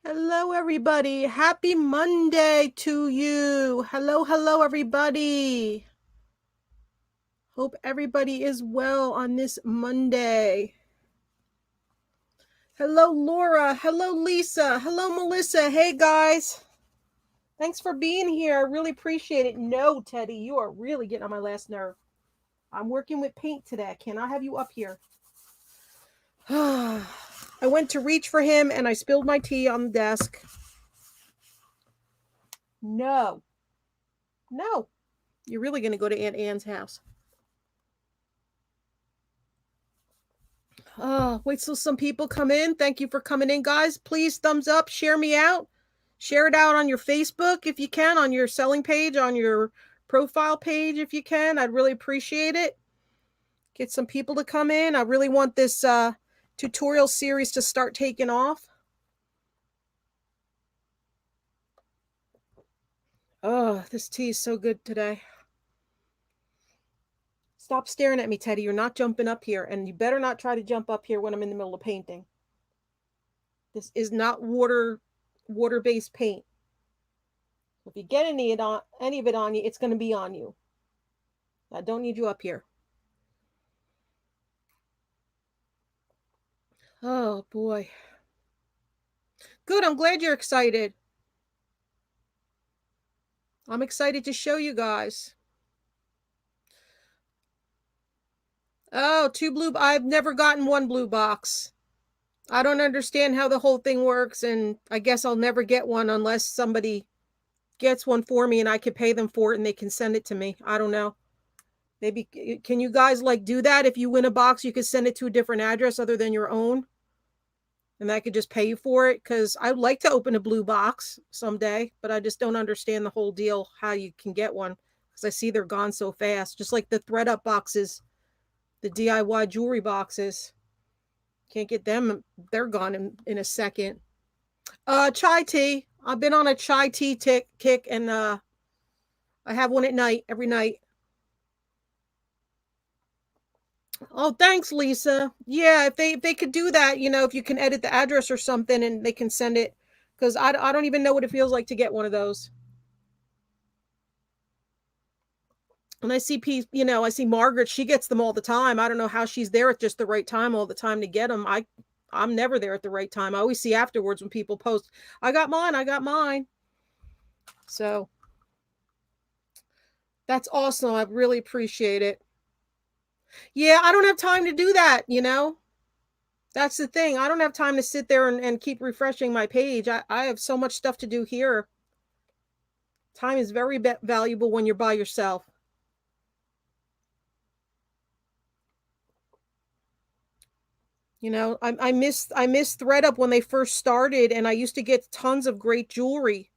Hello, everybody. Happy Monday to you. Hello, hello, everybody. Hope everybody is well on this Monday. Hello, Laura. Hello, Lisa. Hello, Melissa. Hey, guys. Thanks for being here. I really appreciate it. No, Teddy, you are really getting on my last nerve. I'm working with paint today. Can I have you up here? I went to reach for him and I spilled my tea on the desk. No. No. You're really going to go to Aunt Anne's house. Wait till some people come in. Thank you for coming in, guys. Please thumbs up, share me out. Share it out on your Facebook if you can, on your selling page, on your profile page if you can. I'd really appreciate it. Get some people to come in. I really want this tutorial series to start taking off. Oh, this tea is so good today. Stop staring at me, Teddy. You're not jumping up here, and you better not try to jump up here when I'm in the middle of painting. This is not water-based paint. If you get any of it on you, it's going to be on you. I don't need you up here. Oh, boy. Good. I'm glad you're excited. I'm excited to show you guys. Oh, 2 blue. I've never gotten 1 blue box. I don't understand how the whole thing works, and I guess I'll never get one unless somebody gets one for me and I can pay them for it and they can send it to me. I don't know. Maybe, can you guys like do that? If you win a box, you could send it to a different address other than your own, and I could just pay you for it, because I'd like to open a blue box someday, but I just don't understand the whole deal, how you can get one, because I see they're gone so fast, just like the thread up boxes, the DIY jewelry boxes. Can't get them. They're gone in a second. Chai tea. I've been on a chai tea kick, and I have one at night, every night. Oh, thanks, Lisa. Yeah, if they could do that, if you can edit the address or something and they can send it, because I don't even know what it feels like to get one of those. And I see Margaret, she gets them all the time. I don't know how she's there at just the right time all the time to get them. I'm never there at the right time. I always see afterwards when people post, I got mine. So that's awesome. I really appreciate it. Yeah, I don't have time to do that. That's the thing. I don't have time to sit there and keep refreshing my page. I have so much stuff to do here. Time is very valuable when you're by yourself. I miss ThreadUp when they first started, and I used to get tons of great jewelry.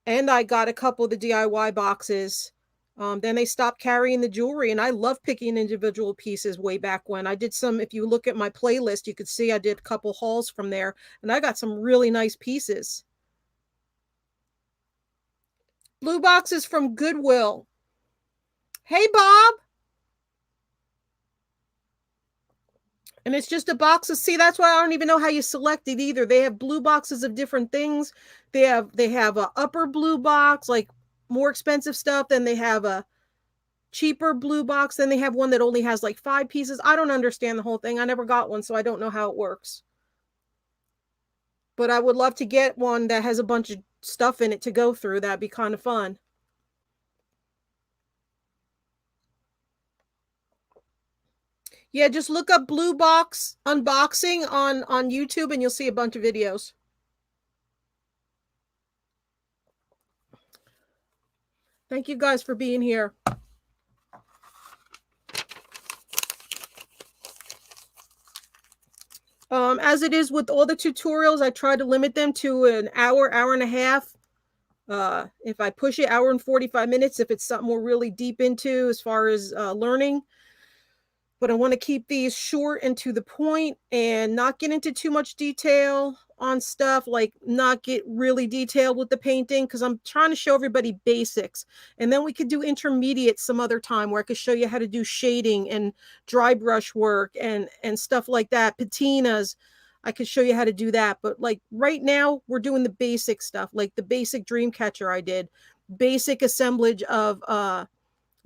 And I got a couple of the DIY boxes. Then they stopped carrying the jewelry, and I love picking individual pieces way back when. I did some, if you look at my playlist, you could see I did a couple hauls from there, and I got some really nice pieces. Blue boxes from Goodwill. Hey, Bob. And it's just a box of, see, that's why I don't even know how you select it either. They have blue boxes of different things. They have a upper blue box, like more expensive stuff. Then they have a cheaper blue box. Then they have one that only has like 5 pieces. I don't understand the whole thing. I never got one, so I don't know how it works. But I would love to get one that has a bunch of stuff in it to go through. That'd be kind of fun. Yeah, just look up blue box unboxing on YouTube and you'll see a bunch of videos. Thank you guys for being here. As it is with all the tutorials, I try to limit them to an hour, hour and a half. If I push it, hour and 45 minutes, if it's something we're really deep into as far as learning. But I want to keep these short and to the point and not get into too much detail on stuff, like not get really detailed with the painting, because I'm trying to show everybody basics. And then we could do intermediate some other time where I could show you how to do shading and dry brush work and stuff like that, patinas. I could show you how to do that. But like right now, we're doing the basic stuff, like the basic dream catcher I did, basic assemblage of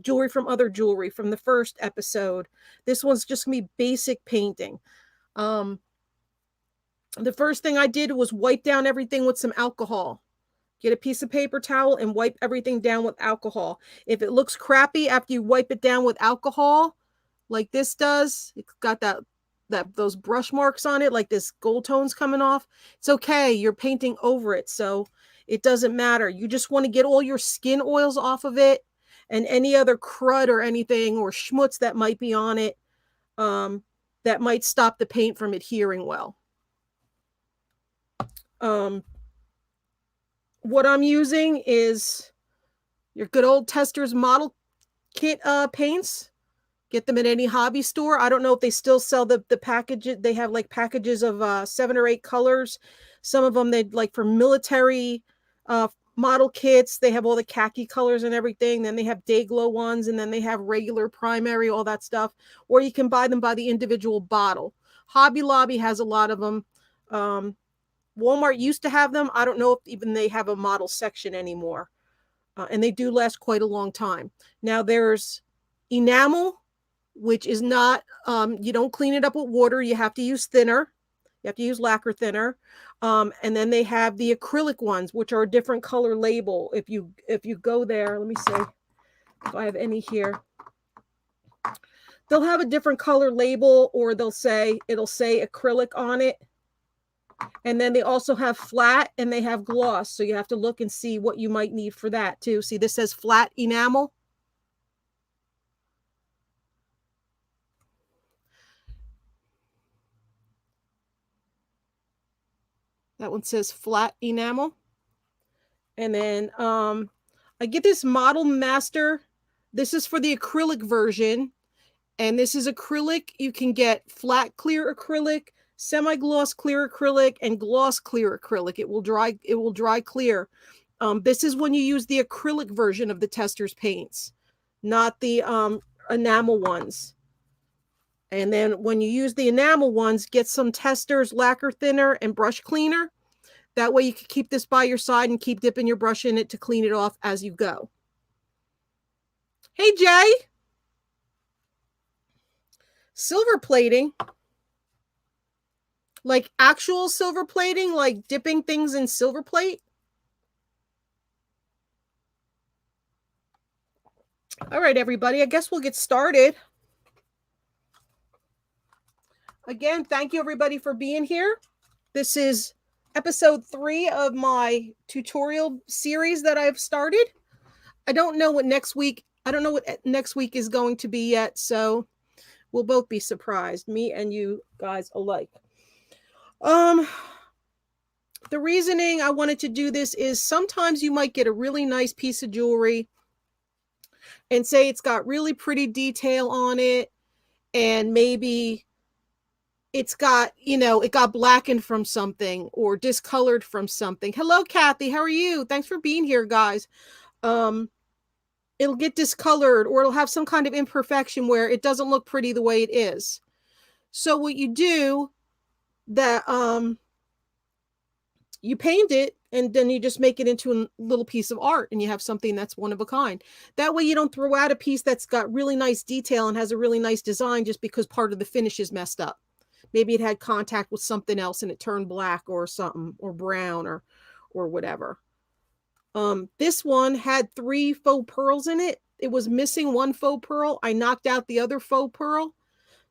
jewelry from other jewelry from the first episode. This one's just gonna be basic painting. Um, the first thing I did was wipe down everything with some alcohol. Get a piece of paper towel and wipe everything down with alcohol. If it looks crappy after you wipe it down with alcohol, like this does, it's got those brush marks on it, like this gold tones coming off. It's okay. You're painting over it, so it doesn't matter. You just want to get all your skin oils off of it and any other crud or anything or schmutz that might be on it, that might stop the paint from adhering well. What I'm using is your good old Testors model kit paints. Get them at any hobby store. I don't know if they still sell the packages. They have like packages of 7 or 8 colors. Some of them they like for military model kits. They have all the khaki colors and everything. Then they have day glow ones, and then they have regular primary, all that stuff. Or you can buy them by the individual bottle. Hobby Lobby has a lot of them. Walmart used to have them. I don't know if even they have a model section anymore. And they do last quite a long time. Now there's enamel, which is not, you don't clean it up with water. You have to use thinner. You have to use lacquer thinner. And then they have the acrylic ones, which are a different color label. If you go there, let me see if I have any here. They'll have a different color label, or it'll say acrylic on it. And then they also have flat and they have gloss. So you have to look and see what you might need for that too. See, this says flat enamel. That one says flat enamel. And then I get this Model Master. This is for the acrylic version. And this is acrylic. You can get flat clear acrylic, semi-gloss clear acrylic, and gloss clear acrylic. It will dry clear. This is when you use the acrylic version of the Testors paints, not the enamel ones. And then when you use the enamel ones, get some Testors lacquer thinner and brush cleaner. That way you can keep this by your side and keep dipping your brush in it to clean it off as you go. Hey, Jay. Silver plating, like actual silver plating, like dipping things in silver plate. All right, everybody, I guess we'll get started. Again, thank you everybody for being here. This is episode 3 of my tutorial series that I've started. I don't know what next week is going to be yet, so we'll both be surprised, me and you guys alike. The reasoning I wanted to do this is sometimes you might get a really nice piece of jewelry and say it's got really pretty detail on it, and maybe it's got, it got blackened from something or discolored from something. Hello, Kathy. How are you? Thanks for being here, guys. It'll get discolored, or it'll have some kind of imperfection where it doesn't look pretty the way it is. So what you do, that you paint it, and then you just make it into a little piece of art, and you have something that's one of a kind. That way you don't throw out a piece that's got really nice detail and has a really nice design just because part of the finish is messed up. Maybe it had contact with something else and it turned black or something, or brown, or whatever. This one had 3 faux pearls in it. It was missing 1 faux pearl. I knocked out the other faux pearl.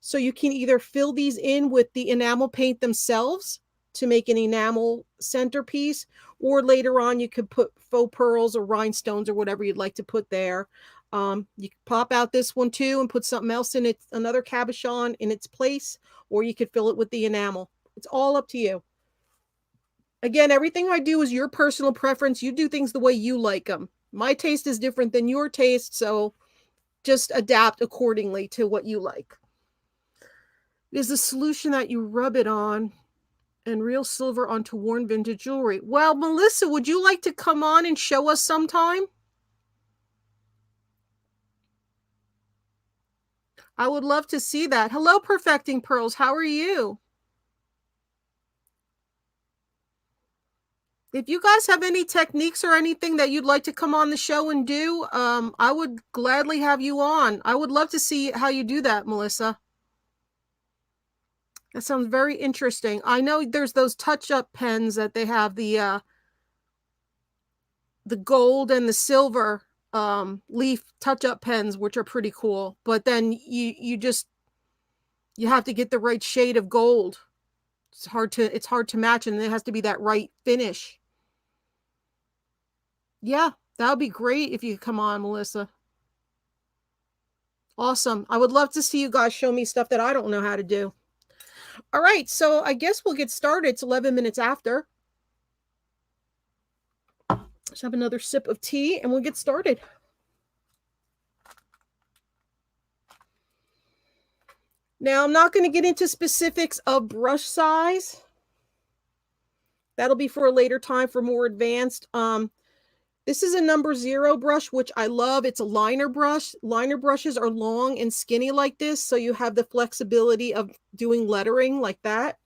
So you can either fill these in with the enamel paint themselves to make an enamel centerpiece, or later on you could put faux pearls or rhinestones or whatever you'd like to put there. You can pop out this one too and put something else in it, another cabochon in its place, or you could fill it with the enamel. It's all up to you. Again, everything I do is your personal preference. You do things the way you like them. My taste is different than your taste, so just adapt accordingly to what you like. It is a solution that you rub it on, and real silver onto worn vintage jewelry. Well, Melissa, would you like to come on and show us sometime? I would love to see that. Hello, Perfecting Pearls. How are you? If you guys have any techniques or anything that you'd like to come on the show and do, I would gladly have you on. I would love to see how you do that, Melissa. That sounds very interesting. I know there's those touch-up pens that they have, the gold and the silver leaf touch-up pens, which are pretty cool. But then you have to get the right shade of gold. It's hard to match, and it has to be that right finish. Yeah, that would be great if you could come on, Melissa. Awesome. I would love to see you guys show me stuff that I don't know how to do. All right, so I guess we'll get started. It's 11 minutes after. Let's have another sip of tea and we'll get started. Now, I'm not going to get into specifics of brush size. That'll be for a later time for more advanced. This is a number 0 brush, which I love. It's a liner brush. Liner brushes are long and skinny like this, so you have the flexibility of doing lettering like that.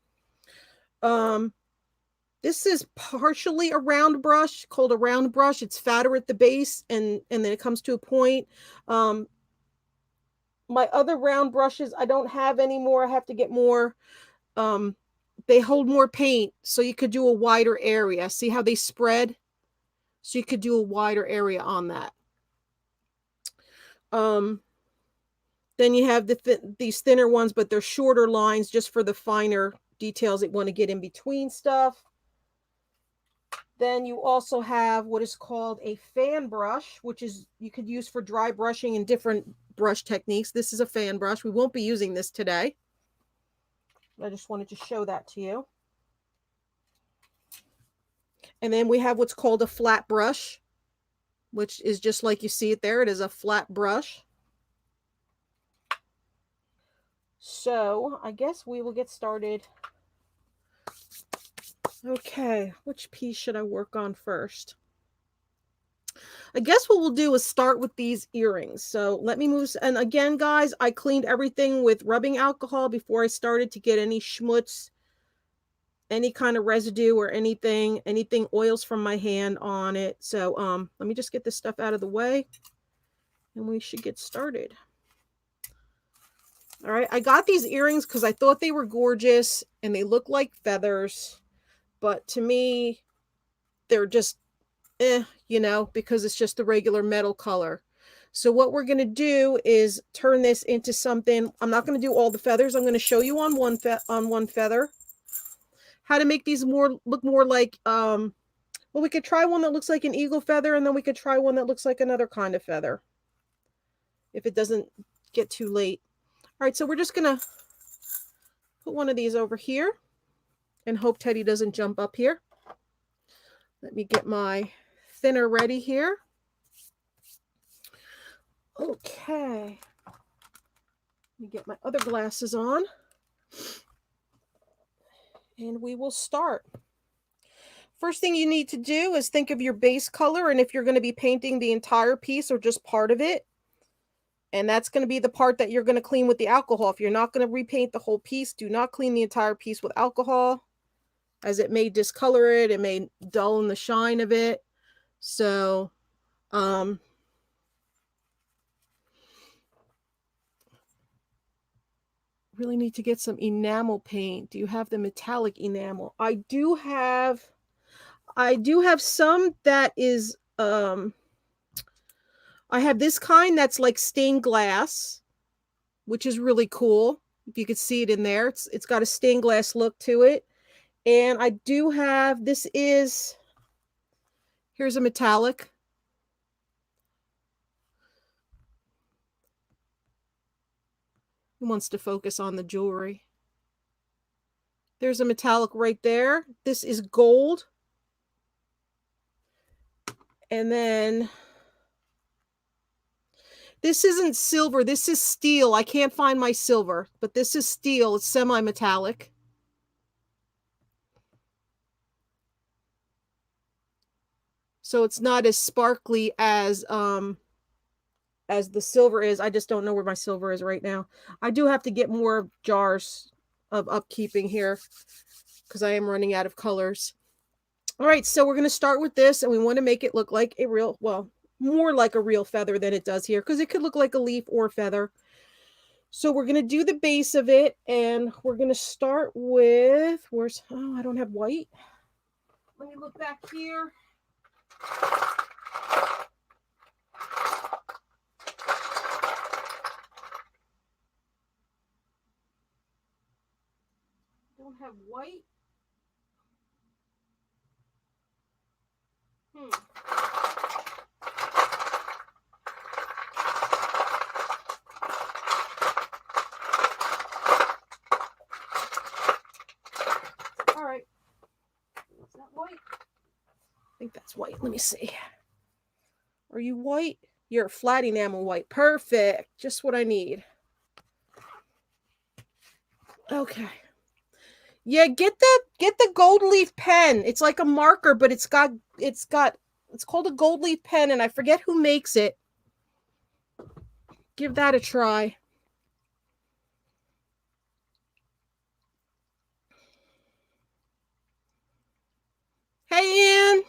This is partially a round brush, called a round brush. It's fatter at the base, and then it comes to a point. My other round brushes, I don't have anymore. I have to get more. They hold more paint, so you could do a wider area. See how they spread? So you could do a wider area on that. Then you have these thinner ones, but they're shorter lines just for the finer details that you want to get in between stuff. Then you also have what is called a fan brush, which is you could use for dry brushing and different brush techniques. This is a fan brush. We won't be using this today. I just wanted to show that to you. And then we have what's called a flat brush, which is just like you see it there. It is a flat brush. So I guess we will get started. Okay, which piece should I work on first? I guess what we'll do is start with these earrings. So let me move. And again, guys, I cleaned everything with rubbing alcohol before I started to get any schmutz, any kind of residue or anything oils from my hand on it. So let me just get this stuff out of the way and we should get started. All right, I got these earrings because I thought they were gorgeous and they look like feathers. But to me, they're just, you know, because it's just the regular metal color. So what we're going to do is turn this into something. I'm not going to do all the feathers. I'm going to show you on one feather how to make these look more like, well, we could try one that looks like an eagle feather, and then we could try one that looks like another kind of feather if it doesn't get too late. All right, so we're just going to put one of these over here and hope Teddy doesn't jump up here. Let me get my thinner ready here. Okay. Let me get my other glasses on. And we will start. First thing you need to do is think of your base color, and if you're going to be painting the entire piece or just part of it. And that's going to be the part that you're going to clean with the alcohol. If you're not going to repaint the whole piece, do not clean the entire piece with alcohol, as it may discolor it, it may dull the shine of it. So, really need to get some enamel paint. Do you have the metallic enamel? I do have some that is, I have this kind that's like stained glass, which is really cool. If you could see it in there, it's got a stained glass look to it. And I do have, here's a metallic. Who wants to focus on the jewelry? There's a metallic right there. This is gold. And then this isn't silver. This is steel. I can't find my silver, but this is steel. It's semi-metallic. So it's not as sparkly as the silver is. I just don't know where my silver is right now. I do have to get more jars of upkeeping here because I am running out of colors. All right, so we're going to start with this, and we want to make it look like a real, well, more like a real feather than it does here, because it could look like a leaf or a feather. So we're going to do the base of it, and we're going to start with, where's, oh, I don't have white. Let me look back here. Don't have white. All right. Is that white? I think that's white. Let me see. Are you white? You're flat enamel white. Perfect. Just what I need. Okay. Yeah, get the gold leaf pen. It's like a marker, but it's called a gold leaf pen, and I forget who makes it. Give that a try. Hey, Ann.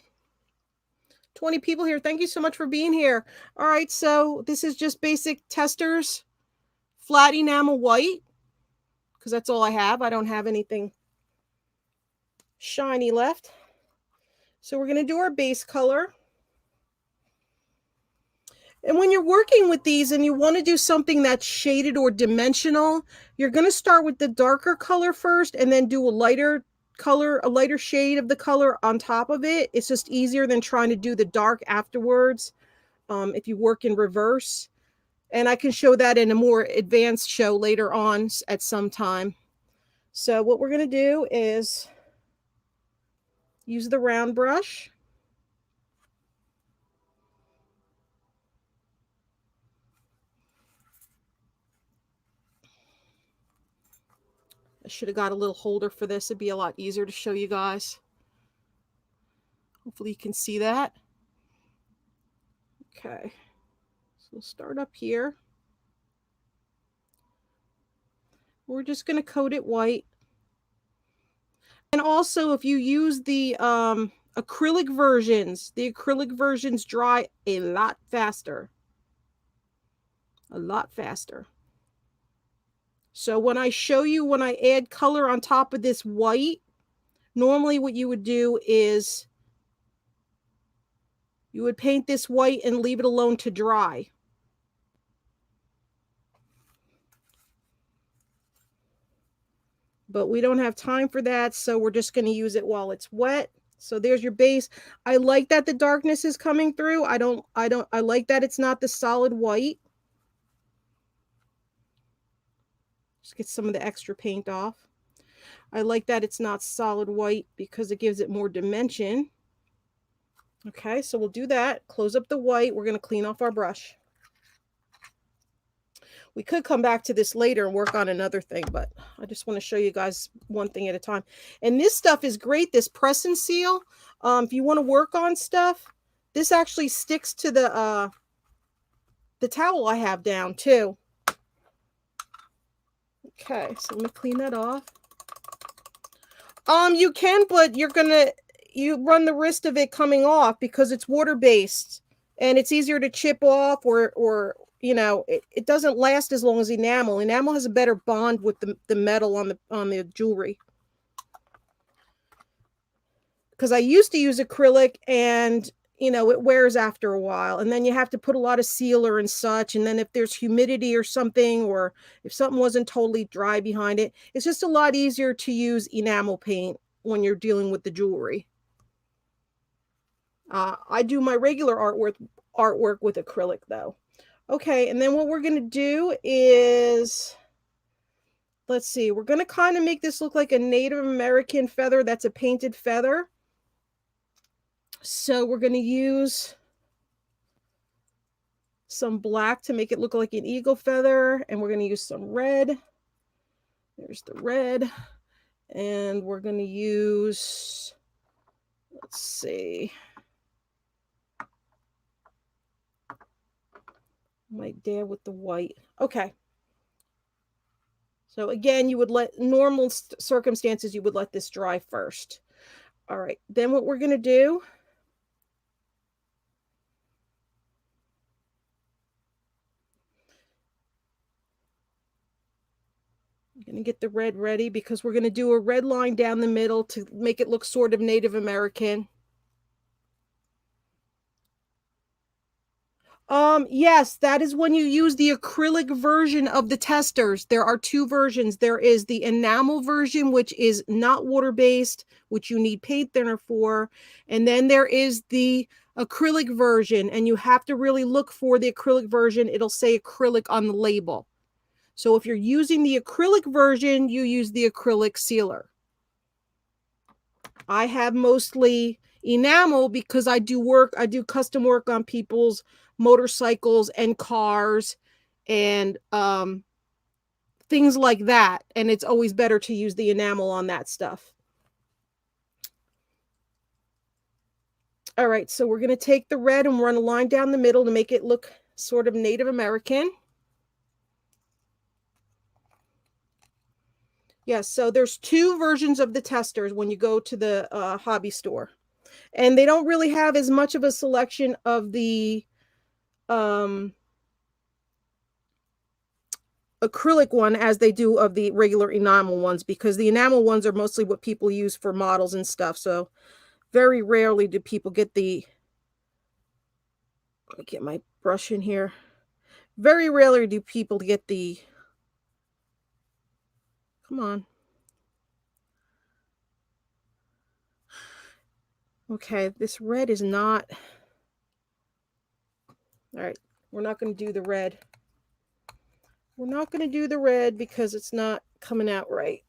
20 people here. Thank you so much for being here. All right, so this is just basic Testors flat enamel white, because that's all I have. I don't have anything shiny left. So we're going to do our base color. And when you're working with these and you want to do something that's shaded or dimensional, you're going to start with the darker color first and then do a lighter color, a lighter shade of the color on top of it. It's just easier than trying to do the dark afterwards if you work in reverse. And I can show that in a more advanced show later on at some time. So what we're going to do is use the round brush. I should have got a little holder for this. It'd be a lot easier to show you guys. Hopefully you can see that. Okay, so we'll start up here. We're just going to coat it white. And also, if you use the acrylic versions dry a lot faster. A lot faster. So when I show you, when I add color on top of this white, normally what you would do is you would paint this white and leave it alone to dry. But we don't have time for that, so we're just going to use it while it's wet. So there's your base. I like that the darkness is coming through. I like that it's not the solid white. Just get some of the extra paint off. I like that it's not solid white because it gives it more dimension. Okay, so we'll do that. Close up the white. We're going to clean off our brush. We could come back to this later and work on another thing, but I just want to show you guys one thing at a time. And this stuff is great, this press and seal. If you want to work on stuff, this actually sticks to the towel I have down too. Okay, so let me clean that off. You can, but you run the risk of it coming off because it's water-based and it's easier to chip off or you know, it doesn't last as long as enamel. Enamel has a better bond with the metal on the jewelry. Because I used to use acrylic and, you know, it wears after a while. And then you have to put a lot of sealer and such. And then if there's humidity or something, or if something wasn't totally dry behind it, it's just a lot easier to use enamel paint when you're dealing with the jewelry. I do my regular artwork with acrylic though. Okay, and then what we're going to do is, let's see, we're going to kind of make this look like a Native American feather that's a painted feather. So we're going to use some black to make it look like an eagle feather, and we're going to use some red. There's the red. And we're going to use, let's see, might dab with the white. Okay. So again, you would let, normal circumstances, you would let this dry first. All right, then what we're going to do, I'm going to get the red ready because we're going to do a red line down the middle to make it look sort of Native American. Yes, that is when you use the acrylic version of the testers. There are two versions. There is the enamel version, which is not water-based, which you need paint thinner for. And then there is the acrylic version, and you have to really look for the acrylic version. It'll say acrylic on the label. So if you're using the acrylic version, you use the acrylic sealer. I have mostly enamel because I do custom work on people's motorcycles and cars and things like that. And it's always better to use the enamel on that stuff. All right, so we're going to take the red and run a line down the middle to make it look sort of Native American. Yes, so there's two versions of the testers when you go to the hobby store. And they don't really have as much of a selection of the acrylic one as they do of the regular enamel ones, because the enamel ones are mostly what people use for models and stuff. So very rarely do people get the, let me get my brush in here. Very rarely do people get the, come on. Okay, this red is not, all right, we're not going to do the red. We're not going to do the red because it's not coming out right.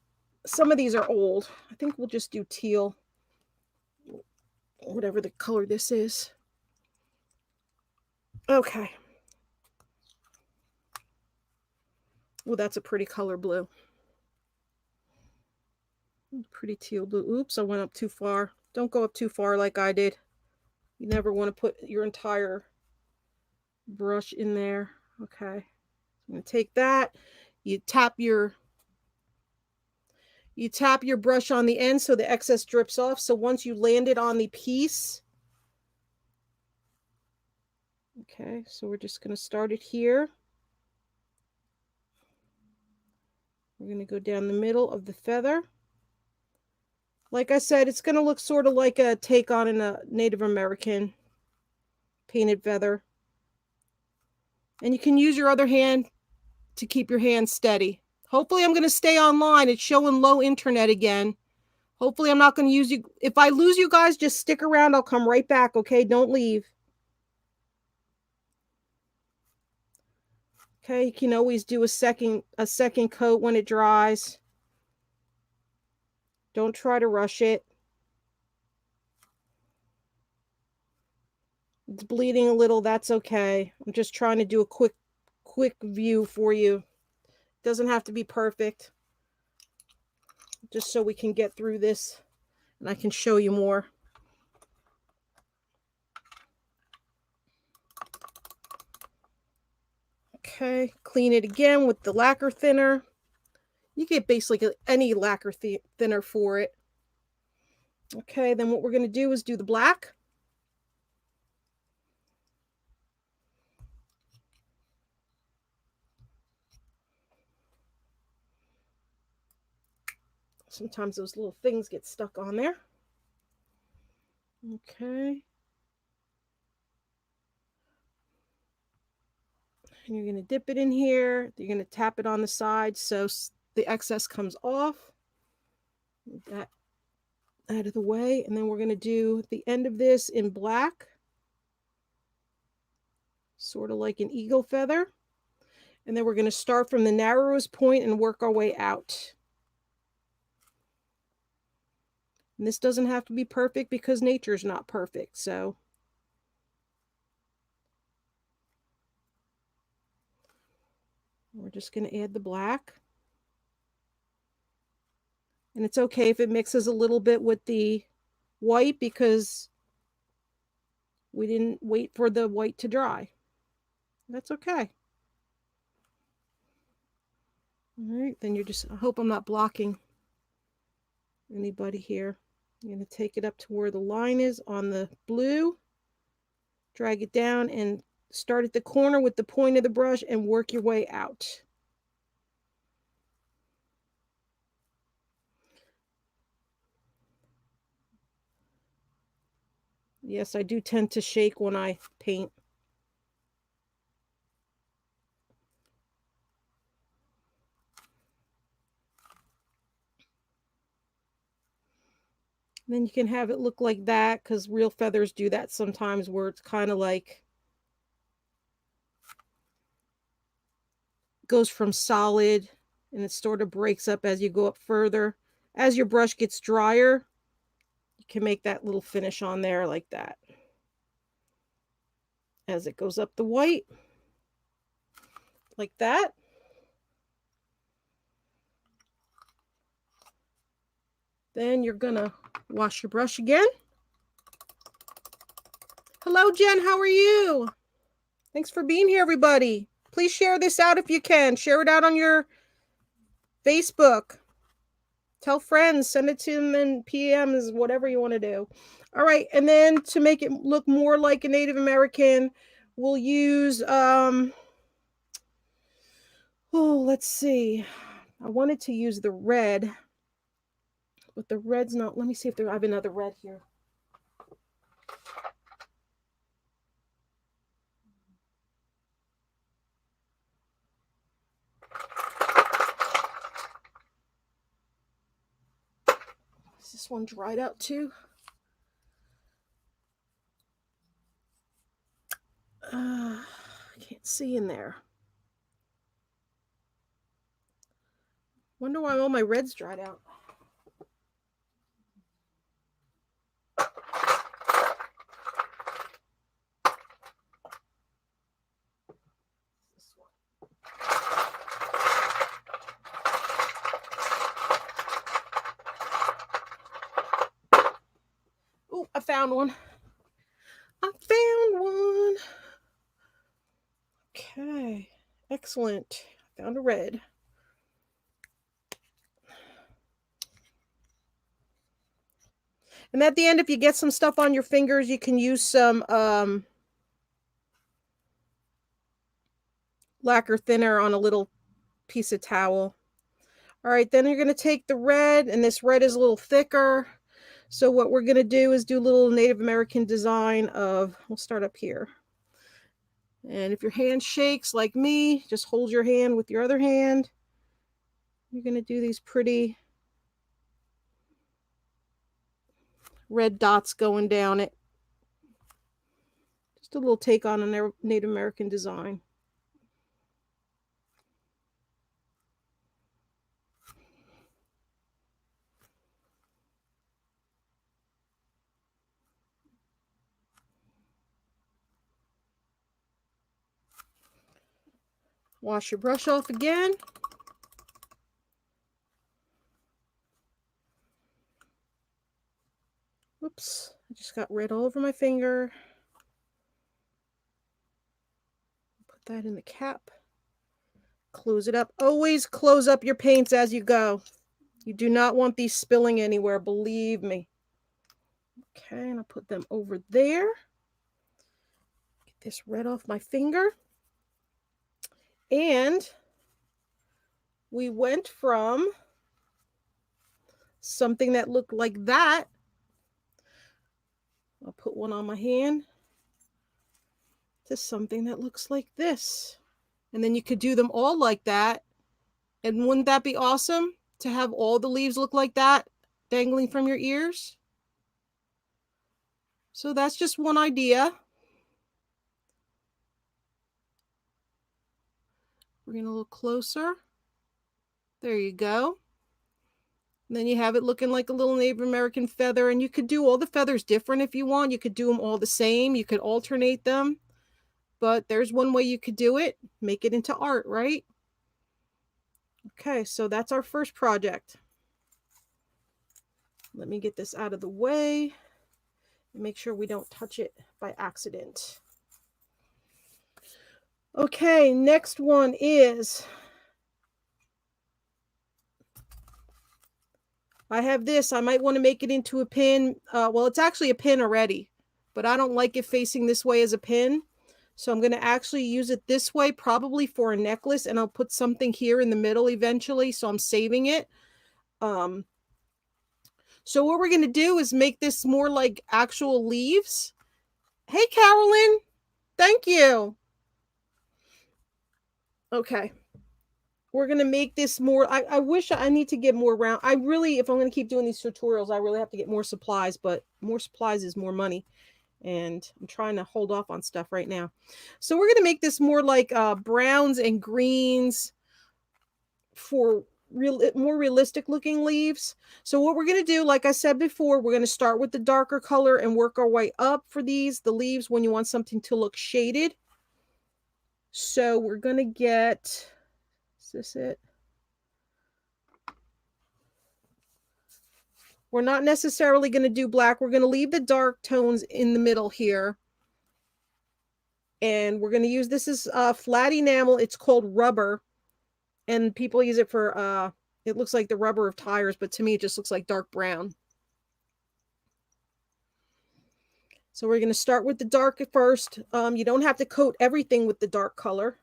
Some of these are old. I think we'll just do teal, whatever the color this is. Okay. Well, that's a pretty color blue. Pretty teal blue. Oops, I went up too far. Don't go up too far like I did. You never want to put your entire brush in there. Okay. I'm going to take that. You tap your brush on the end so the excess drips off. So once you land it on the piece, okay, so we're just going to start it here. We're going to go down the middle of the feather. Like I said, it's going to look sort of like a take on a Native American painted feather. And you can use your other hand to keep your hand steady. Hopefully I'm going to stay online. It's showing low internet again. Hopefully I'm not going to use you. If I lose you guys, just stick around. I'll come right back, okay? Don't leave. Okay, you can always do a second coat when it dries. Don't try to rush it. It's bleeding a little, that's okay. I'm just trying to do a quick view for you. It doesn't have to be perfect. Just so we can get through this and I can show you more. Okay, clean it again with the lacquer thinner. You get basically any lacquer thinner for it. Okay, then what we're going to do is do the black. Sometimes those little things get stuck on there. Okay. And you're going to dip it in here. You're going to tap it on the side so the excess comes off. Move that out of the way. And then we're going to do the end of this in black. Sort of like an eagle feather. And then we're going to start from the narrowest point and work our way out. And this doesn't have to be perfect because nature's not perfect. So we're just going to add the black. And it's okay if it mixes a little bit with the white because we didn't wait for the white to dry. That's okay. All right, then you're just, I hope I'm not blocking anybody here. I'm going to take it up to where the line is on the blue, drag it down, and start at the corner with the point of the brush and work your way out. Yes, I do tend to shake when I paint. Then you can have it look like that, because real feathers do that sometimes, where it's kind of like goes from solid and it sort of breaks up as you go up further. As your brush gets drier, you can make that little finish on there like that. As it goes up the white, like that. Then you're gonna wash your brush again. Hello, Jen, how are you? Thanks for being here, everybody. Please share this out if you can. Share it out on your Facebook. Tell friends, send it to them in PMs, whatever you want to do. All right, and then to make it look more like a Native American, we'll use let's see. I wanted to use the red, but the red's not. Let me see if I have another red here. Is this one dried out too? I can't see in there. Wonder why all my red's dried out. Oh, I found one. I found one. Okay, excellent. Found a red. And at the end, if you get some stuff on your fingers, you can use some lacquer thinner on a little piece of towel. All right, then you're going to take the red, and this red is a little thicker. So what we're going to do is do a little Native American design of, we'll start up here. And if your hand shakes like me, just hold your hand with your other hand. You're going to do these pretty red dots going down it. Just a little take on a Native American design. Wash your brush off again. Whoops, I just got red all over my finger. Put that in the cap. Close it up. Always close up your paints as you go. You do not want these spilling anywhere, believe me. Okay, and I'll put them over there. Get this red off my finger. And we went from something that looked like that. I'll put one on my hand, to something that looks like this. And then you could do them all like that. And wouldn't that be awesome to have all the leaves look like that, dangling from your ears? So that's just one idea. We're going to look closer. There you go. And then you have it looking like a little Native American feather. And you could do all the feathers different if you want. You could do them all the same. You could alternate them. But there's one way you could do it. Make it into art, right? Okay, so that's our first project. Let me get this out of the way and make sure we don't touch it by accident. Okay, next one is I have this. I might want to make it into a pin. Well, it's actually a pin already, but I don't like it facing this way as a pin. So I'm going to actually use it this way, probably for a necklace, and I'll put something here in the middle eventually, so I'm saving it. So what we're going to do is make this more like actual leaves. Hey, Carolyn. Thank you. Okay. We're going to make this more. I wish I need to get more round. I really, if I'm going to keep doing these tutorials, I really have to get more supplies, but more supplies is more money. And I'm trying to hold off on stuff right now. So we're going to make this more like browns and greens for more realistic looking leaves. So what we're going to do, like I said before, we're going to start with the darker color and work our way up for the leaves when you want something to look shaded. So we're going to get, is this it? We're not necessarily going to do black. We're going to leave the dark tones in the middle here. And we're going to use, this is flat enamel. It's called rubber. And people use it for, it looks like the rubber of tires, but to me it just looks like dark brown. So we're going to start with the dark at first. You don't have to coat everything with the dark color.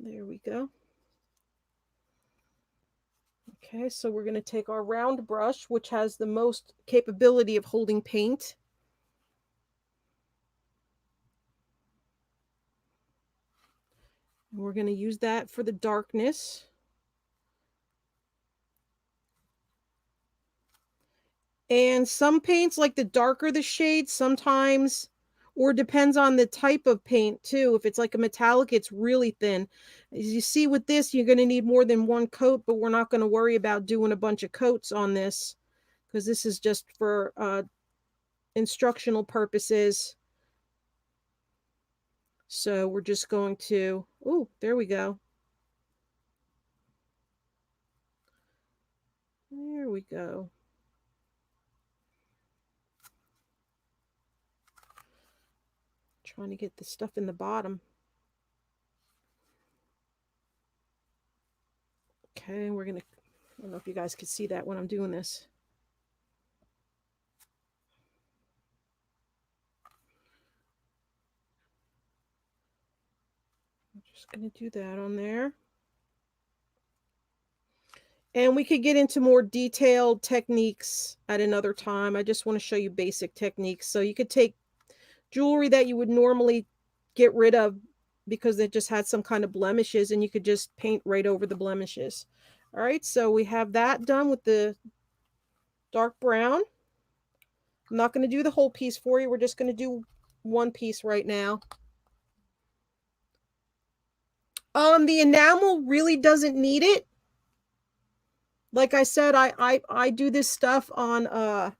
There we go. Okay, so we're going to take our round brush, which has the most capability of holding paint. And we're going to use that for the darkness. And some paints, like the darker the shade, sometimes, or depends on the type of paint too. If it's like a metallic, it's really thin. As you see with this, you're going to need more than one coat, but we're not going to worry about doing a bunch of coats on this because this is just for instructional purposes. So we're just going to, oh, there we go. There we go. Trying to get the stuff in the bottom. Okay, we're going to, I don't know if you guys can see that when I'm doing this. I'm just going to do that on there. And we could get into more detailed techniques at another time. I just want to show you basic techniques. So you could take jewelry that you would normally get rid of because it just had some kind of blemishes, and you could just paint right over the blemishes. All right, so we have that done with the dark brown. I'm not going to do the whole piece for you. We're just going to do one piece right now. The enamel really doesn't need it. Like I said, I do this stuff on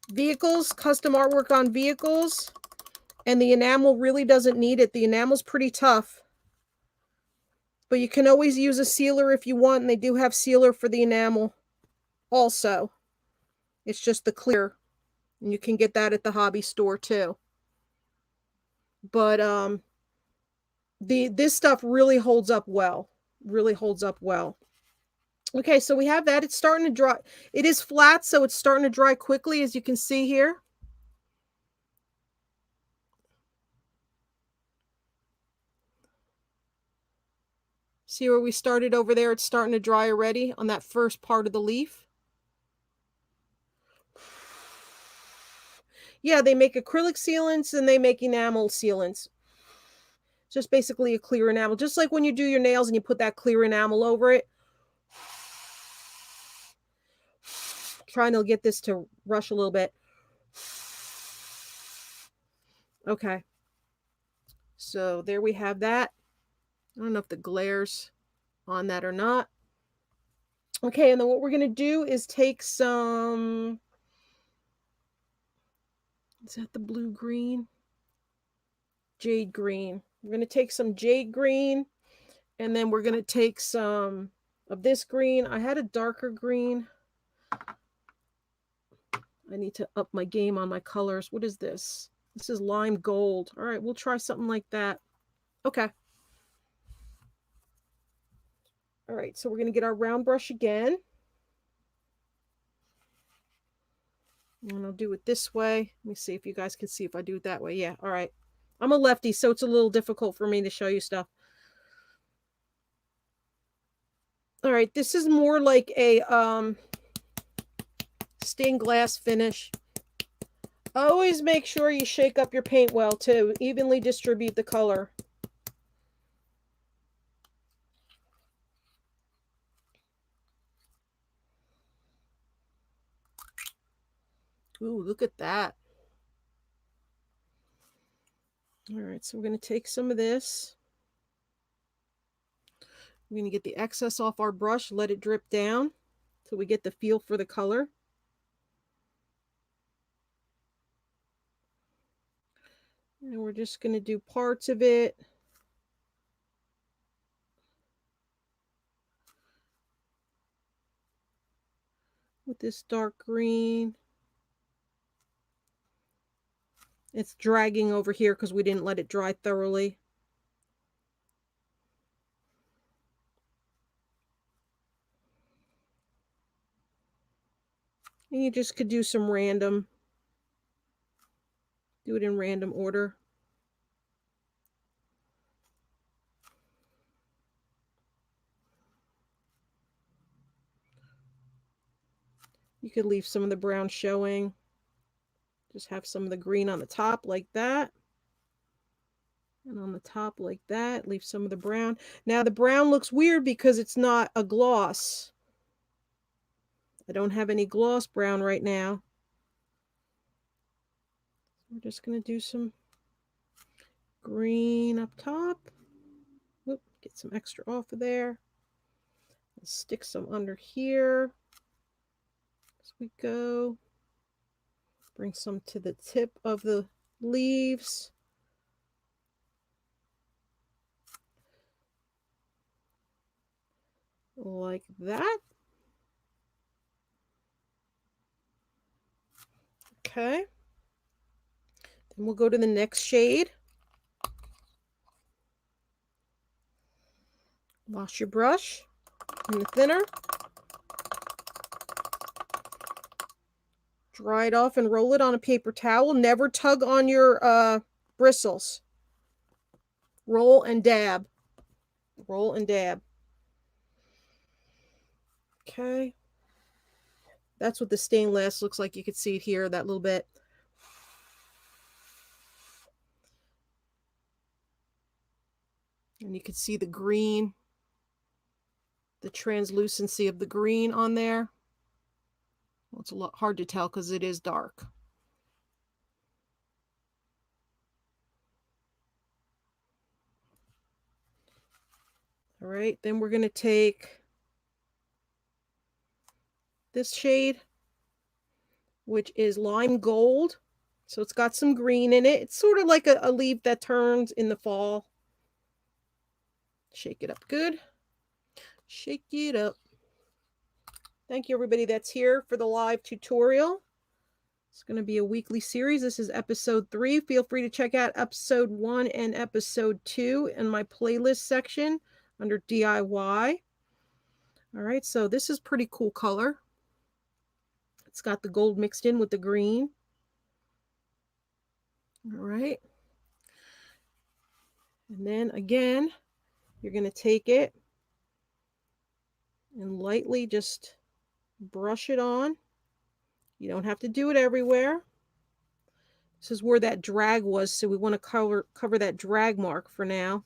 vehicles, custom artwork on vehicles, and the enamel really doesn't need it. The enamel's pretty tough, but you can always use a sealer if you want, and they do have sealer for the enamel also. It's just the clear, and you can get that at the hobby store too. But this stuff really holds up well. Really holds up well. Okay, so we have that. It's starting to dry. It is flat, so it's starting to dry quickly, as you can see here. See where we started over there? It's starting to dry already on that first part of the leaf. Yeah, they make acrylic sealants and they make enamel sealants. Just basically a clear enamel. Just like when you do your nails and you put that clear enamel over it. Trying to get this to rush a little bit. Okay. So there we have that. I don't know if the glare's on that or not. Okay, and then what we're going to do is take some... Is that the blue green? Jade green. We're going to take some jade green, and then we're going to take some of this green. I had a darker green. I need to up my game on my colors. What is this? This is lime gold. All right, we'll try something like that. Okay. All right, so we're going to get our round brush again. And I'll do it this way. Let me see if you guys can see if I do it that way. Yeah, all right. I'm a lefty, so it's a little difficult for me to show you stuff. All right, this is more like a stained glass finish. Always make sure you shake up your paint well to evenly distribute the color. Ooh, look at that. All right, so we're going to take some of this. We're going to get the excess off our brush, let it drip down so we get the feel for the color. And we're just going to do parts of it. With this dark green. It's dragging over here because we didn't let it dry thoroughly. And you just could do some random. Do it in random order. You could leave some of the brown showing. Just have some of the green on the top like that. And on the top like that, leave some of the brown. Now the brown looks weird because it's not a gloss. I don't have any gloss brown right now. We're just going to do some green up top. Whoop, get some extra off of there. Let's stick some under here as we go. Bring some to the tip of the leaves. Like that. Okay. Then we'll go to the next shade. Wash your brush in the thinner. Dry it off and roll it on a paper towel. Never tug on your bristles. Roll and dab. Roll and dab. Okay. That's what the stained glass looks like. You can see it here, that little bit. And you can see the green, the translucency of the green on there. Well, it's a lot hard to tell because it is dark. All right, then we're going to take this shade, which is lime gold. So it's got some green in it. It's sort of like a leaf that turns in the fall. Shake it up good. Shake it up. Thank you, everybody that's here for the live tutorial. It's going to be a weekly series. This is episode 3. Feel free to check out episode 1 and episode 2 in my playlist section under DIY. All right, so this is pretty cool color. It's got the gold mixed in with the green. All right. And then again, you're going to take it and lightly just brush it on. You don't have to do it everywhere. This is where that drag was, so we want to cover that drag mark for now.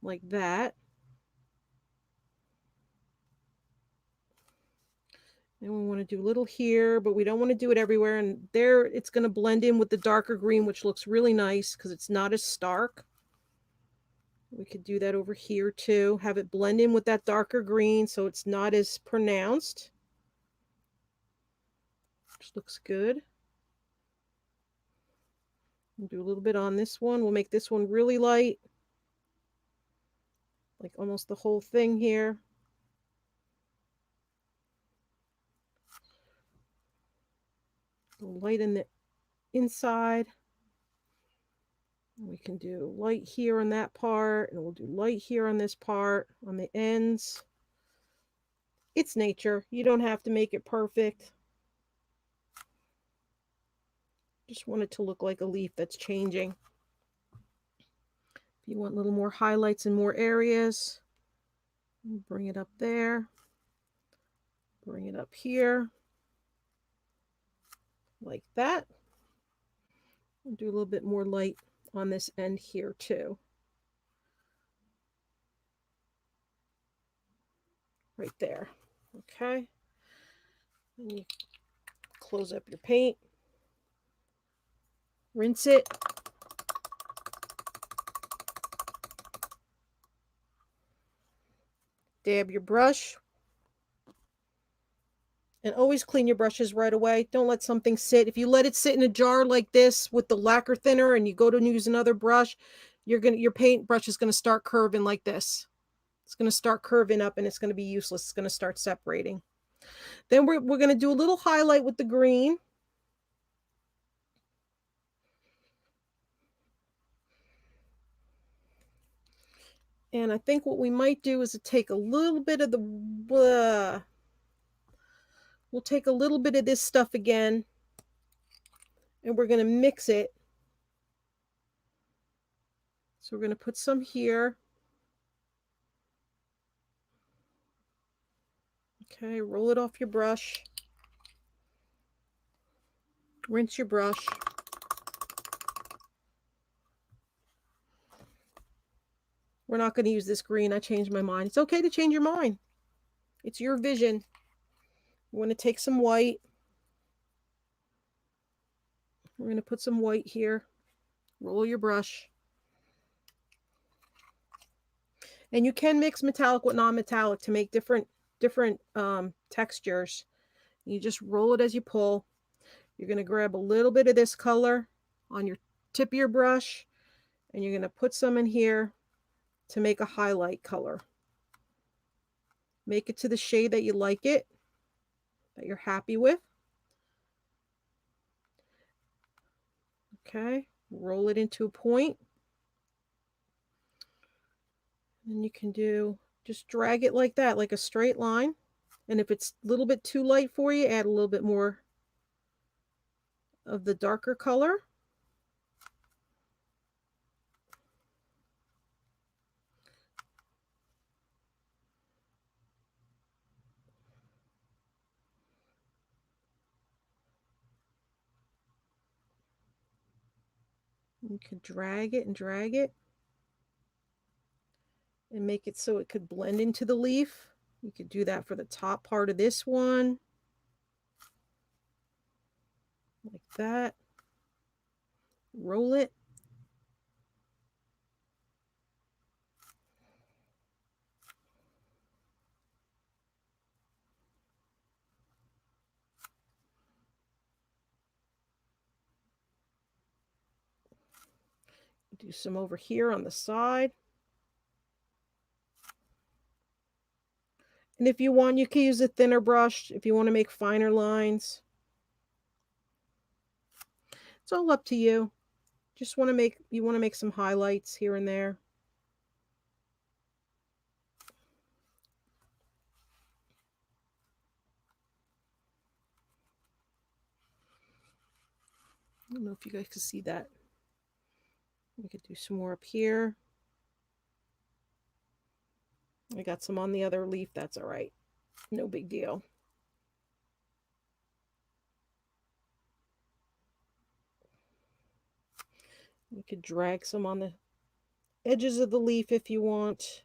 Like that. And we want to do a little here, but we don't want to do it everywhere. And there it's going to blend in with the darker green, which looks really nice because it's not as stark. We could do that over here too. Have it blend in with that darker green so it's not as pronounced. Which looks good. We'll do a little bit on this one. We'll make this one really light. Like almost the whole thing here. Lighten it inside. We can do light here on that part, and we'll do light here on this part, on the ends. It's nature. You don't have to make it perfect. Just want it to look like a leaf that's changing. If you want a little more highlights in more areas, bring it up there. Bring it up here. Like that. And do a little bit more light on this end here too. Right there. Okay. And you close up your paint. Rinse it. Dab your brush. And always clean your brushes right away. Don't let something sit. If you let it sit in a jar like this with the lacquer thinner and you go to use another brush, your paint brush is going to start curving like this. It's going to start curving up and it's going to be useless. It's going to start separating. Then we're going to do a little highlight with the green. And I think what we might do is to take a little bit of the, we'll take a little bit of this stuff again, and we're going to mix it. So we're going to put some here. Okay, roll it off your brush. Rinse your brush. We're not going to use this green. I changed my mind. It's okay to change your mind. It's your vision. You want to take some white. We're going to put some white here. Roll your brush. And you can mix metallic with non-metallic to make different textures. You just roll it as you pull. You're going to grab a little bit of this color on your tip of your brush, and you're going to put some in here to make a highlight color. Make it to the shade that you like it, that you're happy with. Okay, roll it into a point. And you can just drag it like that, like a straight line. And if it's a little bit too light for you, add a little bit more of the darker color. You could drag it and drag it and make it so it could blend into the leaf. You could do that for the top part of this one. Like that. Roll it. Do some over here on the side. And if you want, you can use a thinner brush if you want to make finer lines. It's all up to you. Just want to make some highlights here and there. I don't know if you guys can see that. We could do some more up here. I got some on the other leaf. That's all right. No big deal. You could drag some on the edges of the leaf if you want.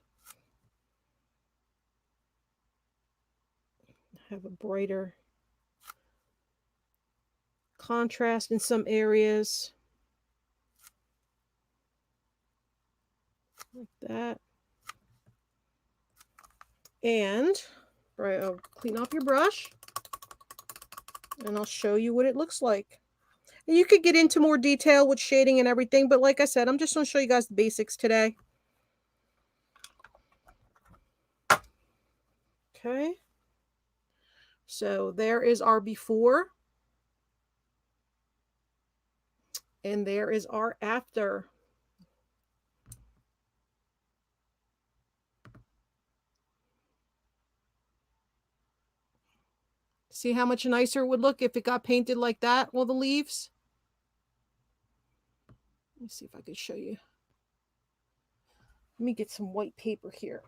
Have a brighter contrast in some areas. Like that. And I'll clean off your brush and I'll show you what it looks like. And you could get into more detail with shading and everything, but like I said, I'm just going to show you guys the basics today. Okay. So there is our before. And there is our after. See how much nicer it would look if it got painted like that, all the leaves? Let me see if I can show you. Let me get some white paper here.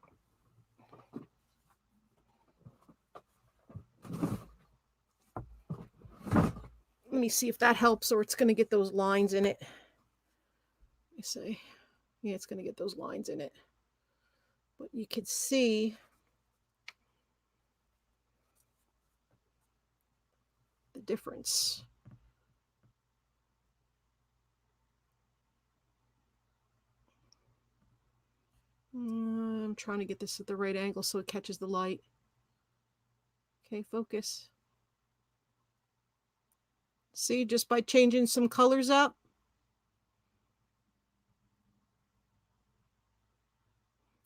Let me see if that helps, or it's going to get those lines in it. Let me see. Yeah, it's going to get those lines in it. But you can see the difference. I'm trying to get this at the right angle so it catches the light. Okay, focus. See, just by changing some colors up.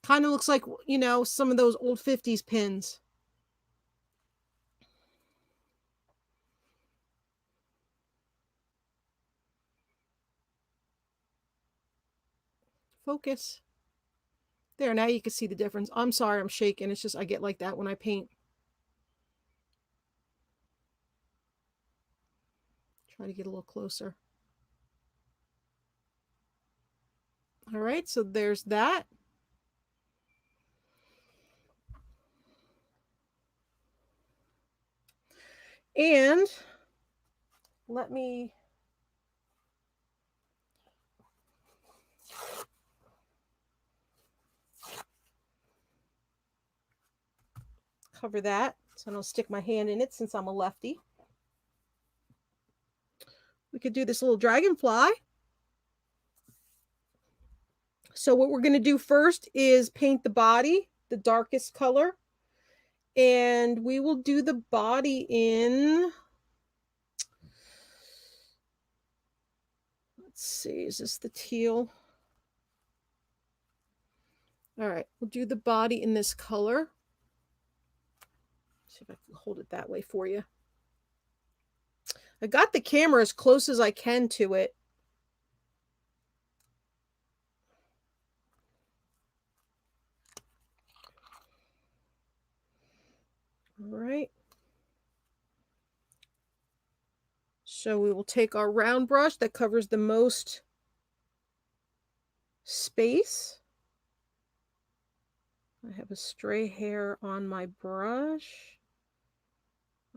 Kind of looks like, you know, some of those old 50s pins. Focus. There, now you can see the difference. I'm sorry, I'm shaking. It's just I get like that when I paint. Try to get a little closer. All right, so there's that. And let me cover that so I don't stick my hand in it since I'm a lefty. We could do this little dragonfly. So what we're going to do first is paint the body, the darkest color. And we will do the body in, let's see, is this the teal? All right, we'll do the body in this color. See if I can hold it that way for you. I got the camera as close as I can to it. All right. So we will take our round brush that covers the most space. I have a stray hair on my brush.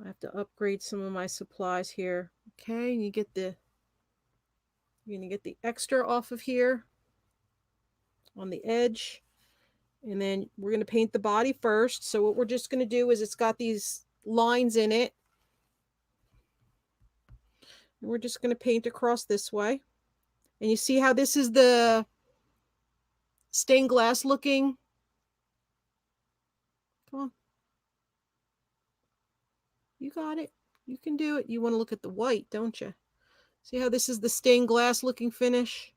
I have to upgrade some of my supplies here. Okay, and you're gonna get the extra off of here on the edge. And then we're gonna paint the body first. So what we're just gonna do is it's got these lines in it. And we're just gonna paint across this way. And you see how this is the stained glass looking? Come on. You got it. You can do it. You want to look at the white, don't you? See how this is the stained glass looking finish?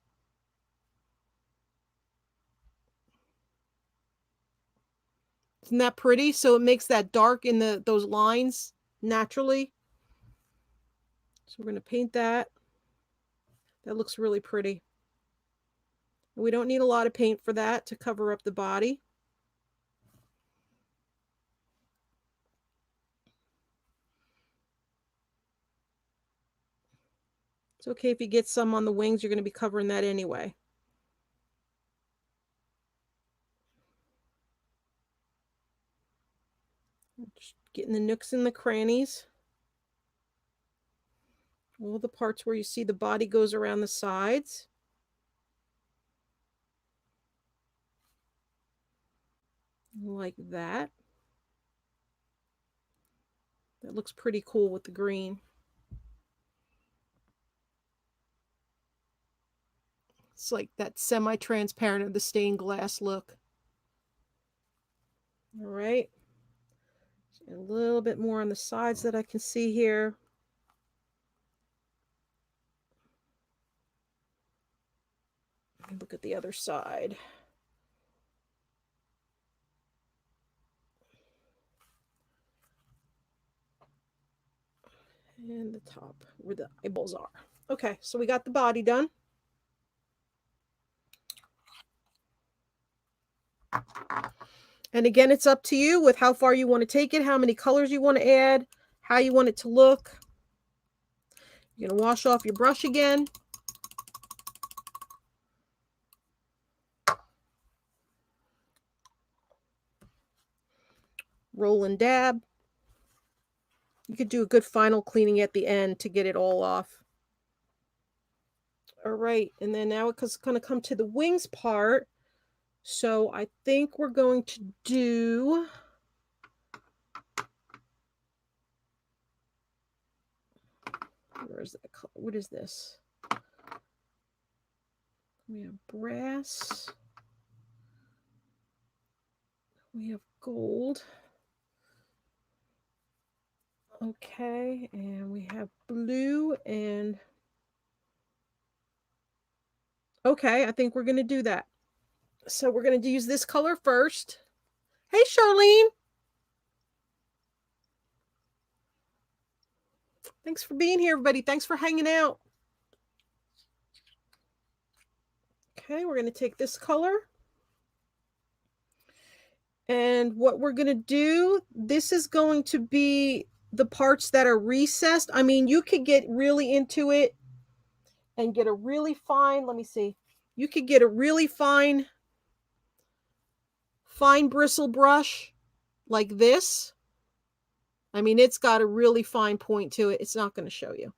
Isn't that pretty? So it makes that dark in those lines naturally. So we're going to paint that. That looks really pretty. We don't need a lot of paint for that to cover up the body. It's okay if you get some on the wings. You're going to be covering that anyway. Just getting the nooks and the crannies. All the parts where you see the body goes around the sides. Like that. That looks pretty cool with the green. It's like that semi-transparent of the stained glass look. All right. A little bit more on the sides that I can see here. Look at the other side. And the top where the eyeballs are. Okay, so we got the body done. And again, it's up to you with how far you want to take it, how many colors you want to add, how you want it to look. You're going to wash off your brush again. Roll and dab. You could do a good final cleaning at the end to get it all off. All right, and then now it's going to come to the wings part. So I think we're going to do... Where's that color? What is this? We have brass. We have gold. Okay, and we have blue and... Okay, I think we're going to do that. So we're going to use this color first. Hey, Charlene. Thanks for being here, everybody. Thanks for hanging out. Okay, we're going to take this color. And what we're going to do, this is going to be the parts that are recessed. I mean, you could get really into it and get a really fine, let me see. You could get a really fine bristle brush like this. I mean, it's got a really fine point to it. It's not going to show you.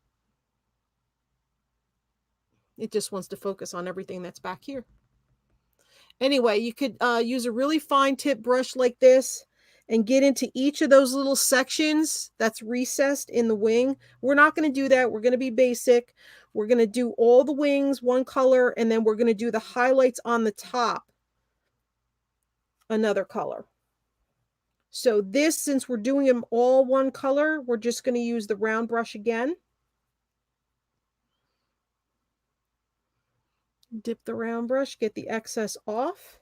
It just wants to focus on everything that's back here. Anyway, you could use a really fine tip brush like this and get into each of those little sections that's recessed in the wing. We're not going to do that. We're going to be basic. We're going to do all the wings one color, and then we're going to do the highlights on the top another color. So this, since we're doing them all one color, we're just going to use the round brush again. Dip the round brush, get the excess off.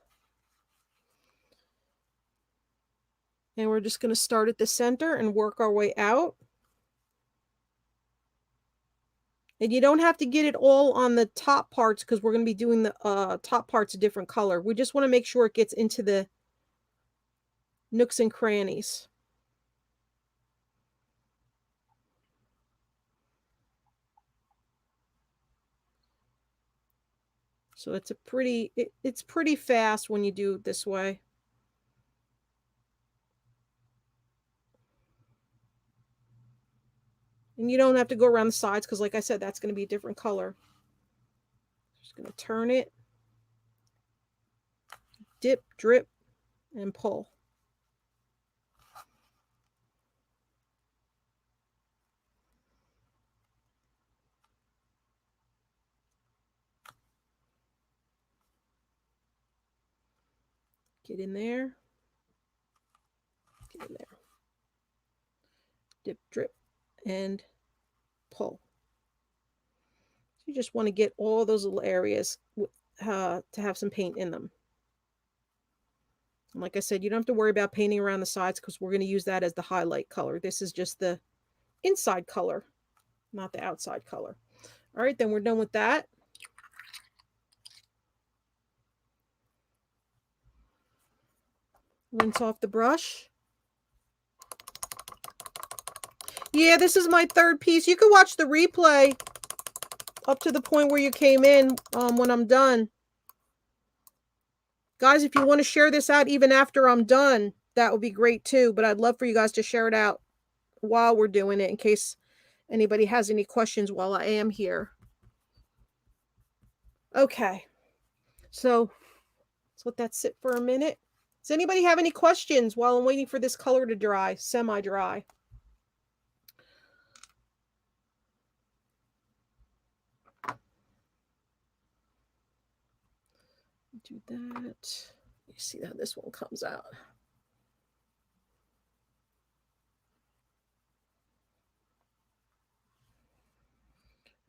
And we're just going to start at the center and work our way out. And you don't have to get it all on the top parts because we're going to be doing the top parts a different color. We just want to make sure it gets into the nooks and crannies. So it's a pretty, it's pretty fast when you do it this way. And you don't have to go around the sides because, like I said, that's going to be a different color. Just going to turn it, dip, drip, and pull. Get in there. Get in there. Dip, drip, and pull. You just want to get all those little areas to have some paint in them. And like I said, you don't have to worry about painting around the sides because we're going to use that as the highlight color. This is just the inside color, not the outside color. All right, then we're done with that. Rinse off the brush. Yeah, this is my third piece. You can watch the replay up to the point where you came in when I'm done. Guys, if you want to share this out even after I'm done, that would be great too. But I'd love for you guys to share it out while we're doing it in case anybody has any questions while I am here. Okay, so let's let that sit for a minute. Does anybody have any questions while I'm waiting for this color to dry, semi-dry? Do that. You see how this one comes out.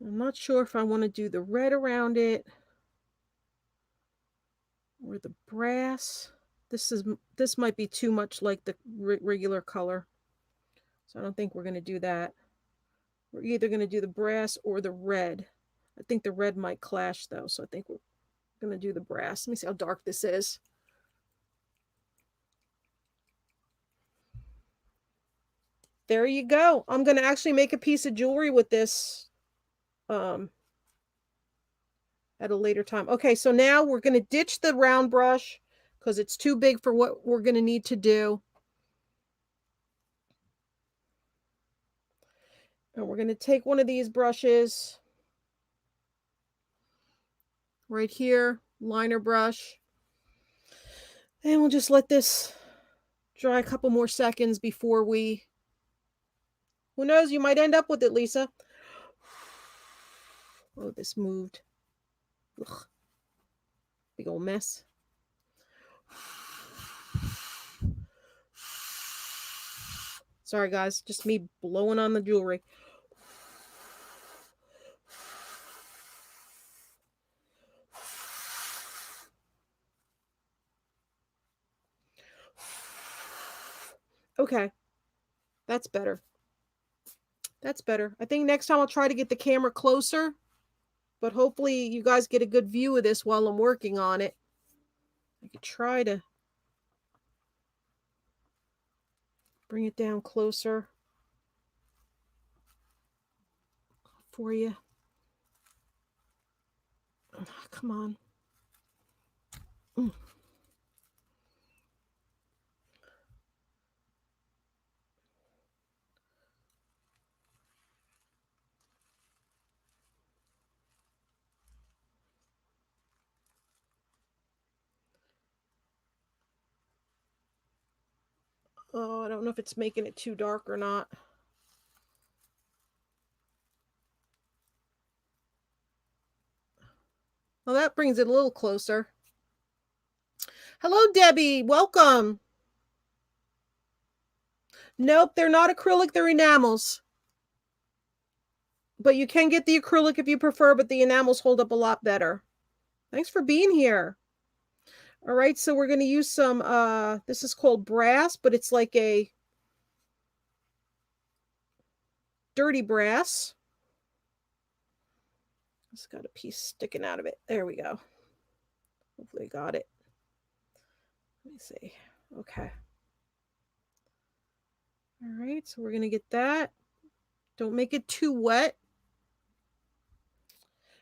I'm not sure if I want to do the red around it or the brass. This might be too much like the regular color. So I don't think we're going to do that. We're either going to do the brass or the red. I think the red might clash though, so I think we're going to do the brass. Let me see how dark this is. There you go. I'm going to actually make a piece of jewelry with this at a later time. Okay, so now we're going to ditch the round brush because it's too big for what we're going to need to do. And we're going to take one of these brushes right here, liner brush. And we'll just let this dry a couple more seconds before we... Who knows? You might end up with it, Lisa. Oh, this moved. Ugh. Big old mess. Sorry, guys. Just me blowing on the jewelry. Okay. That's better. That's better. I think next time I'll try to get the camera closer, but hopefully you guys get a good view of this while I'm working on it. I could try to bring it down closer for you. Oh, come on. Oh, I don't know if it's making it too dark or not. Well, that brings it a little closer. Hello, Debbie. Welcome. Nope, they're not acrylic. They're enamels. But you can get the acrylic if you prefer, but the enamels hold up a lot better. Thanks for being here. All right, so we're going to use some, this is called brass, but it's like a dirty brass. It's got a piece sticking out of it. There we go. Hopefully I got it. Let me see. Okay. All right, so we're going to get that. Don't make it too wet.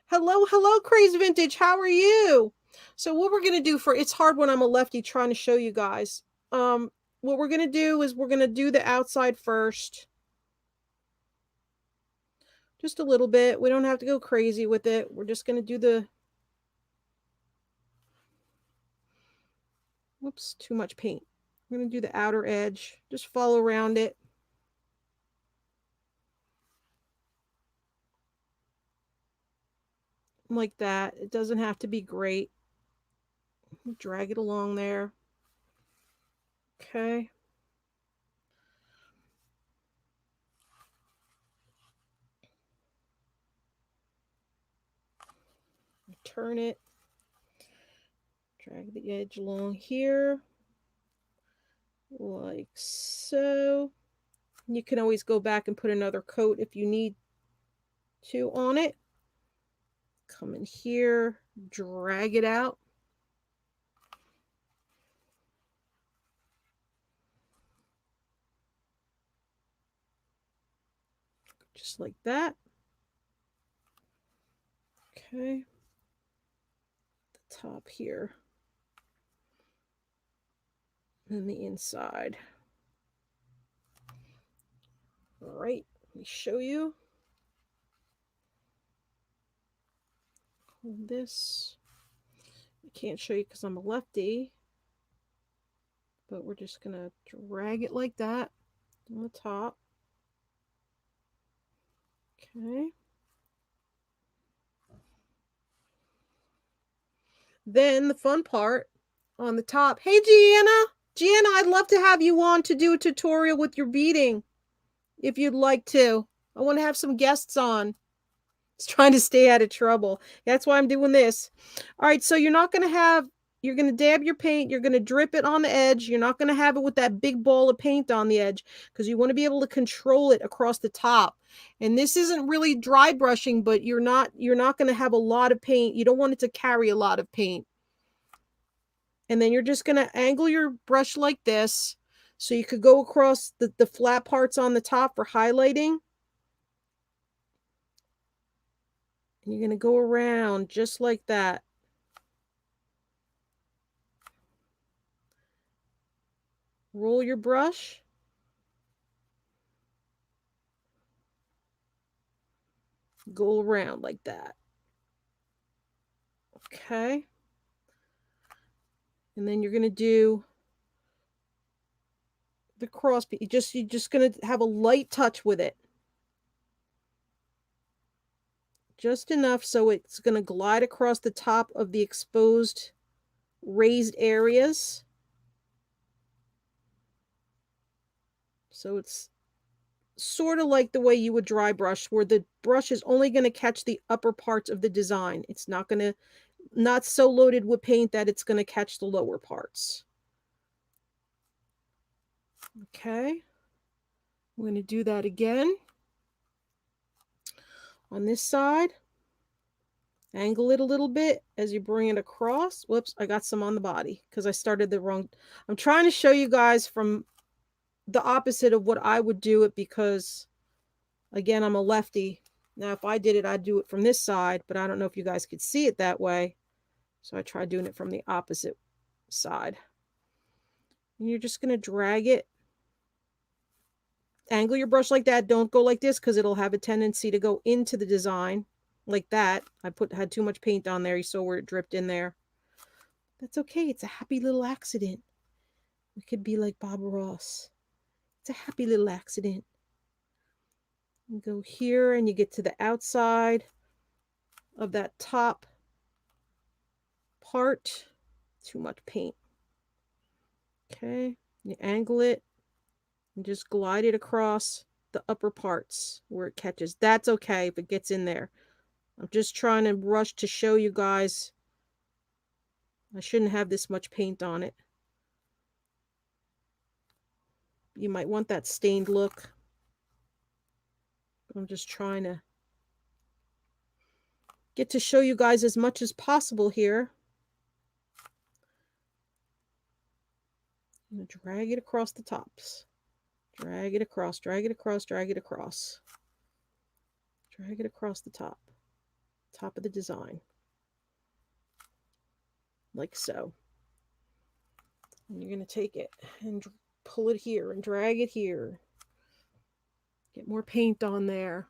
Hello, Crazy Vintage. How are you? So what we're going to do for, it's hard when I'm a lefty trying to show you guys. What we're going to do is we're going to do the outside first. Just a little bit. We don't have to go crazy with it. We're just going to do the... Whoops, too much paint. I'm going to do the outer edge. Just follow around it. Like that. It doesn't have to be great. Drag it along there. Okay. Turn it. Drag the edge along here. Like so. You can always go back and put another coat if you need to on it. Come in here, drag it out. Just like that. Okay. The top here. And the inside. All right, let me show you. Hold this. I can't show you because I'm a lefty, but we're just gonna drag it like that on the top. Okay. Then the fun part on the top. Hey, Gianna, I'd love to have you on to do a tutorial with your beading if you'd like to. I want to have some guests on. It's trying to stay out of trouble. That's why I'm doing this. All right, so you're not going to have you're going to dab your paint, you're going to drip it on the edge. You're not going to have it with that big ball of paint on the edge because you want to be able to control it across the top. And this isn't really dry brushing, but you're not going to have a lot of paint. You don't want it to carry a lot of paint. And then you're just going to angle your brush like this so you could go across the flat parts on the top for highlighting. And you're going to go around just like that. Roll your brush. Go around like that. Okay. And then you're going to do the cross piece. You're just going to have a light touch with it. Just enough so it's going to glide across the top of the exposed raised areas. So it's sort of like the way you would dry brush, where the brush is only going to catch the upper parts of the design. It's not so loaded with paint that it's going to catch the lower parts. Okay. I'm going to do that again. On this side, angle it a little bit as you bring it across. Whoops, I got some on the body because I started the wrong. I'm trying to show you guys from the opposite of what I would do it because, again, I'm a lefty. Now, if I did it, I'd do it from this side, but I don't know if you guys could see it that way. So I tried doing it from the opposite side. And you're just going to drag it. Angle your brush like that. Don't go like this because it'll have a tendency to go into the design like that. I had too much paint on there. You saw where it dripped in there. That's okay. It's a happy little accident. We could be like Bob Ross. It's a happy little accident. You go here and you get to the outside of that top part. Too much paint. Okay. You angle it and just glide it across the upper parts where it catches. That's okay if it gets in there. I'm just trying to rush to show you guys. I shouldn't have this much paint on it. You might want that stained look. I'm just trying to get to show you guys as much as possible here. I'm going to drag it across the tops. Drag it across, drag it across, drag it across. Drag it across the top of the design. Like so. And you're going to take it and pull it here and drag it here. Get more paint on there.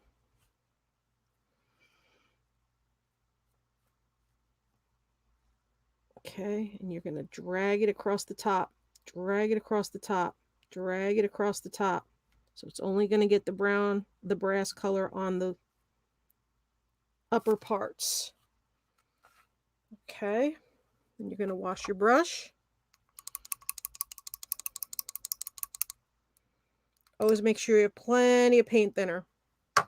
Okay, and you're going to drag it across the top. Drag it across the top. Drag it across the top. So it's only going to get the brass color on the upper parts. Okay, and you're going to wash your brush. Always make sure you have plenty of paint thinner. I'm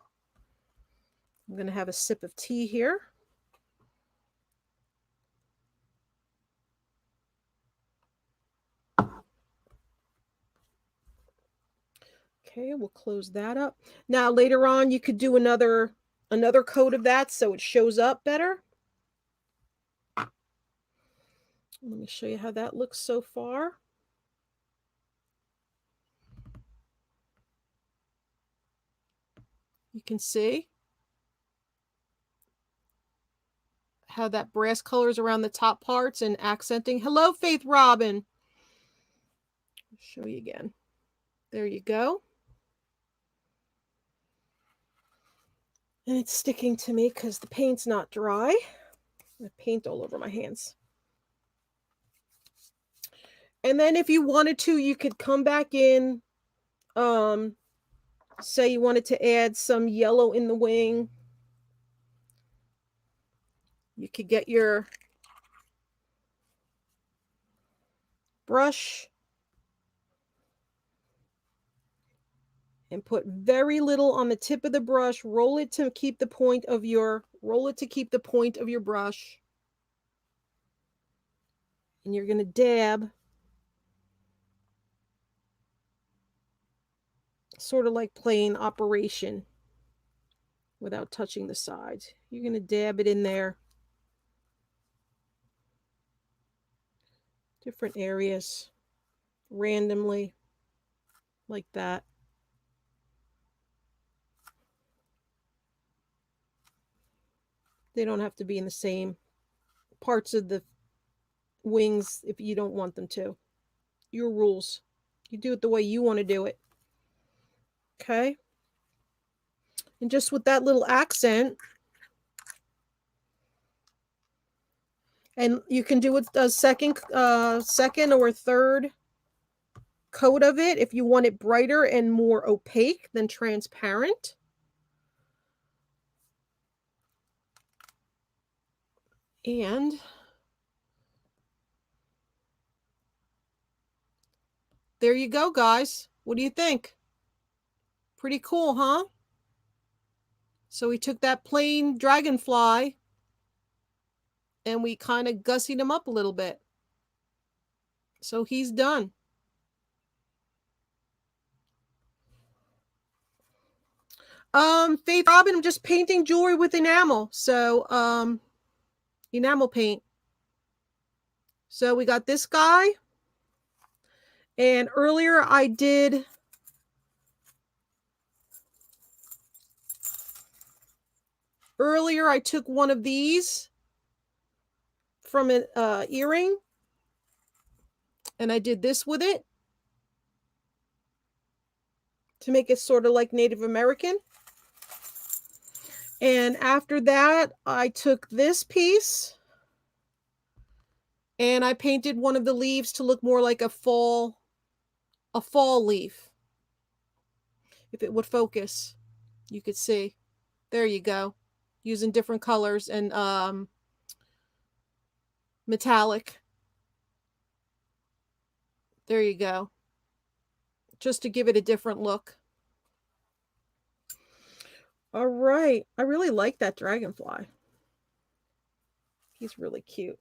going to have a sip of tea here. Okay, we'll close that up. Now later on you could do another coat of that so it shows up better. Let me show you how that looks so far. You can see how that brass colors around the top parts and accenting. Hello, Faith Robin. I'll show you again. There you go. And it's sticking to me because the paint's not dry. I have paint all over my hands. And then if you wanted to, you could come back in. Say you wanted to add some yellow in the wing. You could get your brush and put very little on the tip of the brush. Roll it to keep the point of your brush. And you're going to dab, sort of like playing Operation without touching the sides. You're going to dab it in there. Different areas, randomly, like that. They don't have to be in the same parts of the wings if you don't want them to. Your rules. You do it the way you want to do it. Okay? And just with that little accent, and you can do a second or third coat of it if you want it brighter and more opaque than transparent. And there you go, guys. What do you think? Pretty cool, huh? So we took that plain dragonfly and we kind of gussied him up a little bit. So he's done. Faith Robin, I'm just painting jewelry with enamel. So, enamel paint. So we got this guy. And earlier I took one of these from an earring. And I did this with it to make it sort of like Native American. And after that, I took this piece and I painted one of the leaves to look more like a fall leaf. If it would focus, you could see. There you go. Using different colors and metallic. There you go. Just to give it a different look. All right. I really like that dragonfly. He's really cute.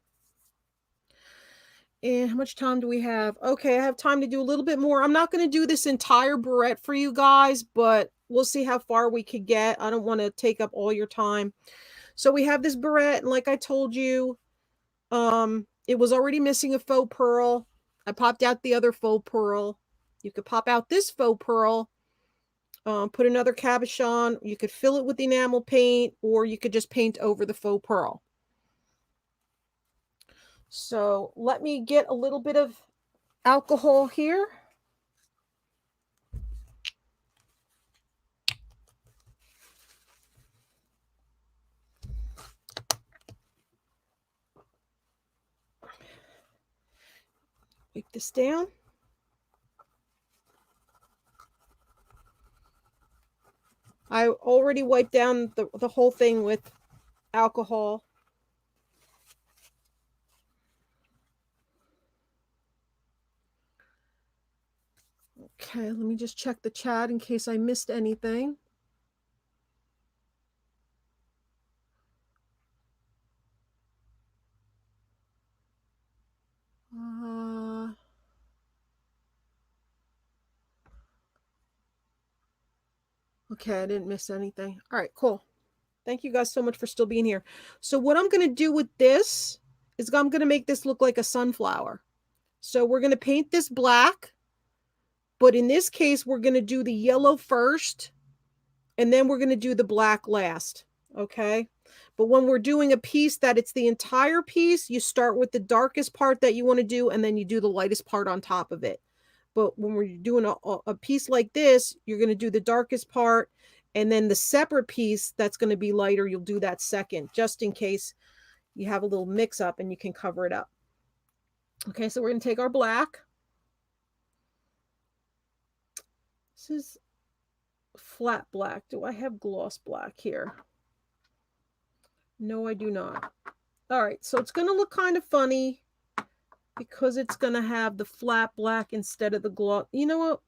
And how much time do we have? Okay, I have time to do a little bit more. I'm not going to do this entire barrette for you guys, but we'll see how far we could get. I don't want to take up all your time. So we have this barrette, and like I told you, it was already missing a faux pearl. I popped out the other faux pearl. You could pop out this faux pearl, put another cabochon. You could fill it with enamel paint, or you could just paint over the faux pearl. So let me get a little bit of alcohol here. Wipe this down. I already wiped down the whole thing with alcohol. Okay, let me just check the chat in case I missed anything. Okay, I didn't miss anything. All right, cool. Thank you guys so much for still being here. So what I'm going to do with this is I'm going to make this look like a sunflower. So we're going to paint this black, but in this case, we're going to do the yellow first, and then we're going to do the black last. Okay. But when we're doing a piece that it's the entire piece, you start with the darkest part that you want to do, and then you do the lightest part on top of it. But when we're doing a piece like this, you're going to do the darkest part, and then the separate piece that's going to be lighter, you'll do that second, just in case you have a little mix up and you can cover it up. Okay, so we're going to take our black. This is flat black. Do I have gloss black here? No, I do not. All right, so it's going to look kind of funny because it's going to have the flat black instead of the gloss. You know what?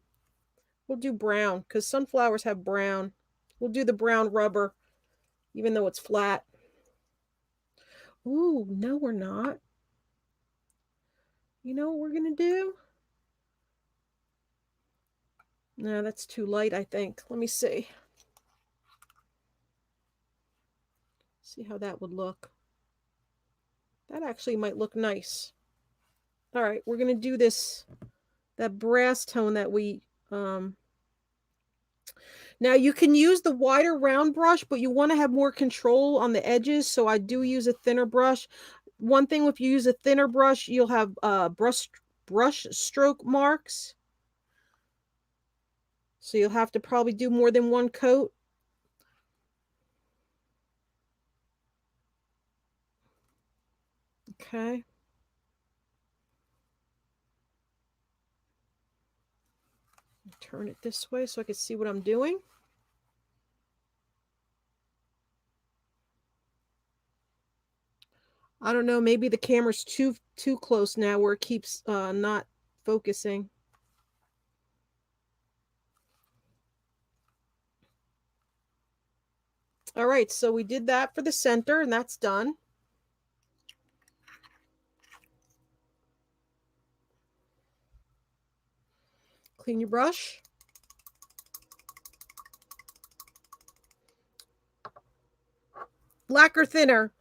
We'll do brown because sunflowers have brown. We'll do the brown rubber, even though it's flat. Ooh, no, we're not. You know what we're going to do? No, that's too light, I think. Let me see. See how that would look. That actually might look nice. All right, we're going to do this, that brass tone that we, now you can use the wider round brush, but you want to have more control on the edges. So I do use a thinner brush. One thing, if you use a thinner brush, you'll have brush stroke marks. So you'll have to probably do more than one coat. Okay. Turn it this way so I can see what I'm doing. I don't know, maybe the camera's too close now where it keeps not focusing. All right, so we did that for the center, and that's done. Clean your brush. Lacquer thinner.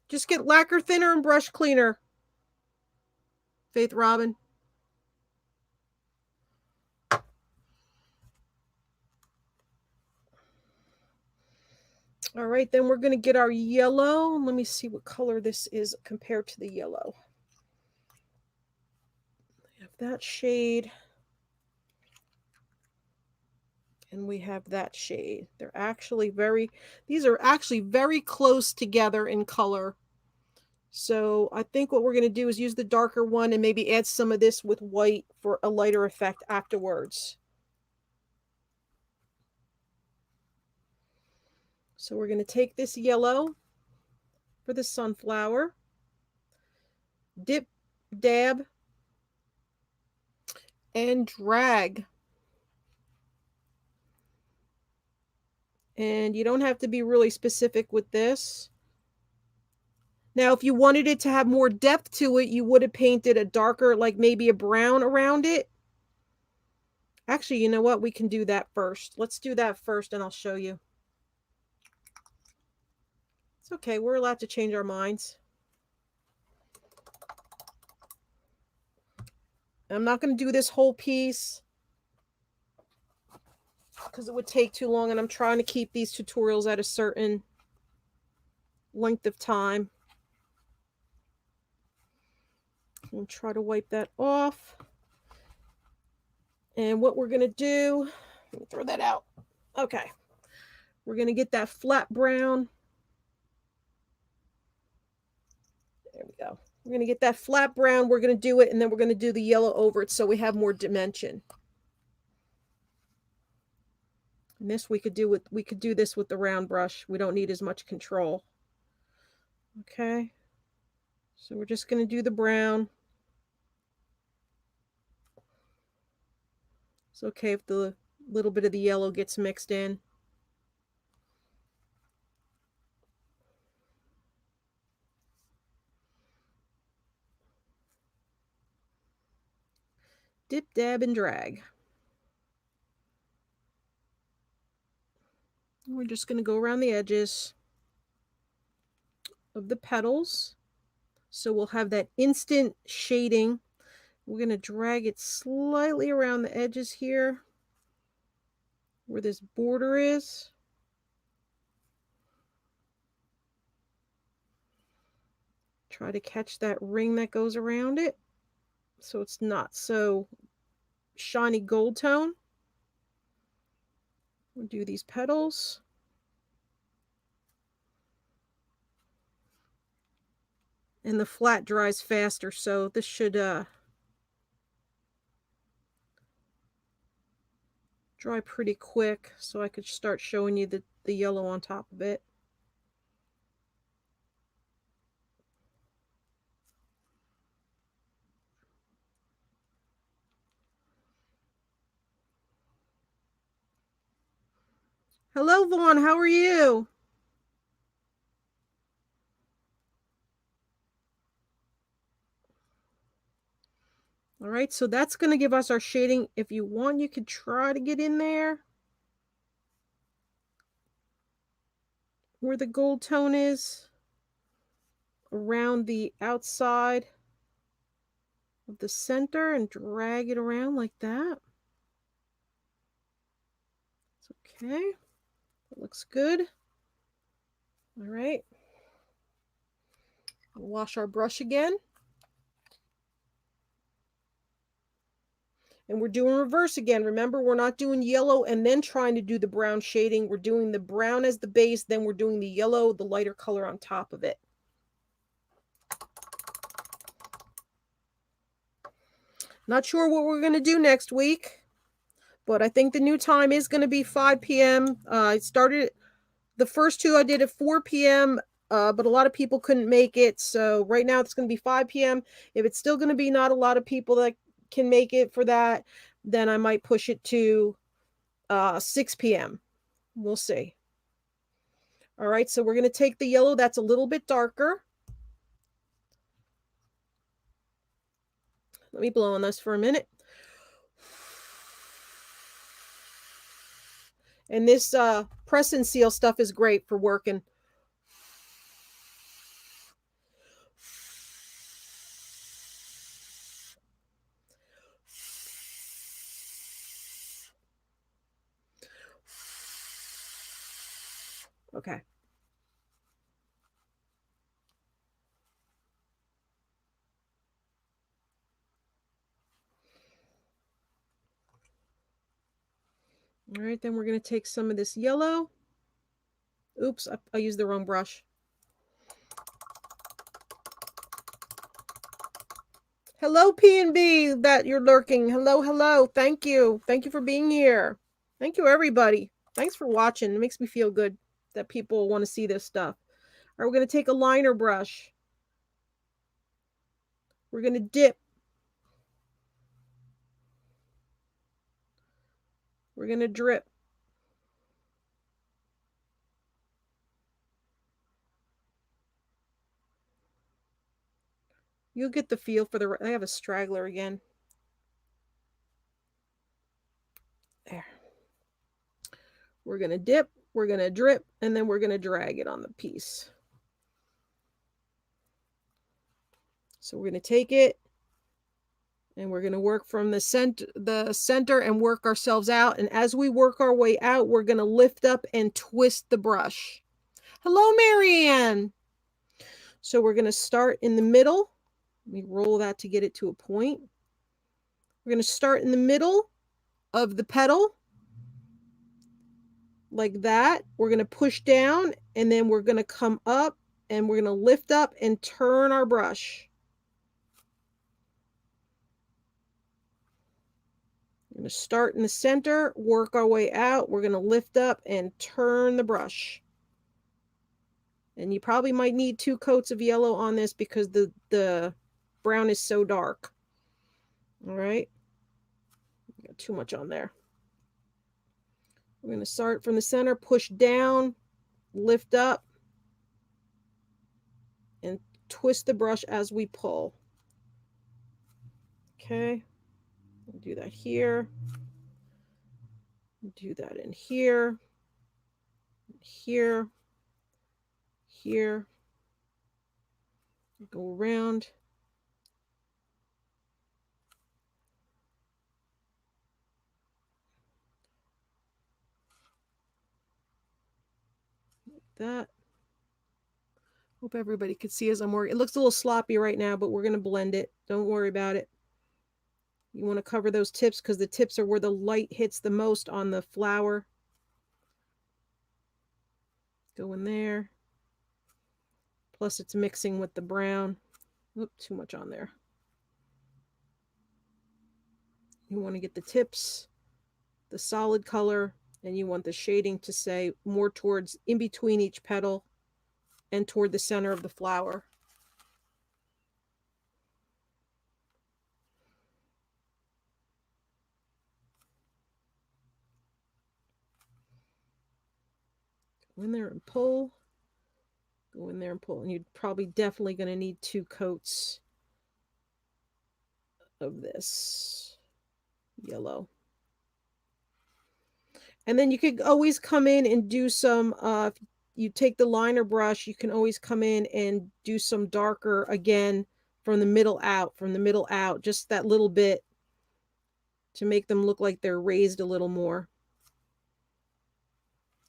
Just get lacquer thinner and brush cleaner. Faith Robin. All right, then we're going to get our yellow. Let me see what color this is compared to the yellow. We have that shade. And we have that shade. They're actually these are actually very close together in color. So I think what we're going to do is use the darker one and maybe add some of this with white for a lighter effect afterwards. So we're going to take this yellow for the sunflower, dip, dab, and drag. And you don't have to be really specific with this. Now, if you wanted it to have more depth to it, you would have painted a darker, like maybe a brown around it. Actually, you know what? We can do that first. Let's do that first and I'll show you. It's okay. We're allowed to change our minds. I'm not going to do this whole piece because it would take too long, and I'm trying to keep these tutorials at a certain length of time. I'll try to wipe that off. And what we're going to do, let me throw that out. Okay. We're going to get that flat brown. There we go. We're going to get that flat brown. We're going to do it, and then we're going to do the yellow over it so we have more dimension. And this we could do this with the round brush. We don't need as much control. Okay. So we're just going to do the brown. It's okay if the little bit of the yellow gets mixed in. Dip, dab, and drag. We're just going to go around the edges of the petals. So we'll have that instant shading. We're going to drag it slightly around the edges here where this border is. Try to catch that ring that goes around it so it's not so shiny gold tone. We'll do these petals. And the flat dries faster, so this should dry pretty quick, so I could start showing you the yellow on top of it. Hello, Vaughn. How are you? All right, so that's going to give us our shading. If you want, you could try to get in there where the gold tone is, around the outside of the center, and drag it around like that. It's okay. It looks good. All right. We'll wash our brush again. And we're doing reverse again. Remember, we're not doing yellow and then trying to do the brown shading. We're doing the brown as the base, then we're doing the yellow, the lighter color on top of it. Not sure what we're going to do next week, but I think the new time is going to be 5 p.m. I started the first two I did at 4 p.m., but a lot of people couldn't make it. So right now it's going to be 5 p.m. If it's still going to be not a lot of people that can make it for that, then I might push it to 6 p.m. We'll see. All right, so we're going to take the yellow that's a little bit darker. Let me blow on this for a minute. And this press and seal stuff is great for working. Okay. All right, then we're going to take some of this yellow. Oops, I used the wrong brush. Hello, P&B, that you're lurking. Hello, hello. Thank you. Thank you for being here. Thank you, everybody. Thanks for watching. It makes me feel good that people want to see this stuff. All right, we're going to take a liner brush. We're going to dip. We're going to drip. You'll get the feel for the... I have a straggler again. There. We're going to dip, we're going to drip, and then we're going to drag it on the piece. So we're going to take it, and we're going to work from the center and work ourselves out. And as we work our way out, we're going to lift up and twist the brush. Hello, Marianne. So we're going to start in the middle. Let me roll that to get it to a point. We're going to start in the middle of the petal, like that. We're going to push down, and then we're going to come up, and we're going to lift up and turn our brush. We're going to start in the center, work our way out. We're going to lift up and turn the brush. And you probably might need 2 coats of yellow on this because the brown is so dark. All right. Got too much on there. We're going to start from the center, push down, lift up, and twist the brush as we pull. Okay. We'll do that here. Do that in here. Here. Here. Go around. Like that. Hope everybody could see as I'm working. It looks a little sloppy right now, but we're going to blend it. Don't worry about it. You want to cover those tips because the tips are where the light hits the most on the flower. Go in there. Plus it's mixing with the brown. Oop, too much on there. You want to get the tips, the solid color, and you want the shading to say more towards in between each petal and toward the center of the flower. Go in there and pull. Go in there and pull. And you're probably definitely going to need 2 coats of this yellow. And then you could always come in and do some, if you take the liner brush, you can always come in and do some darker again from the middle out, just that little bit to make them look like they're raised a little more.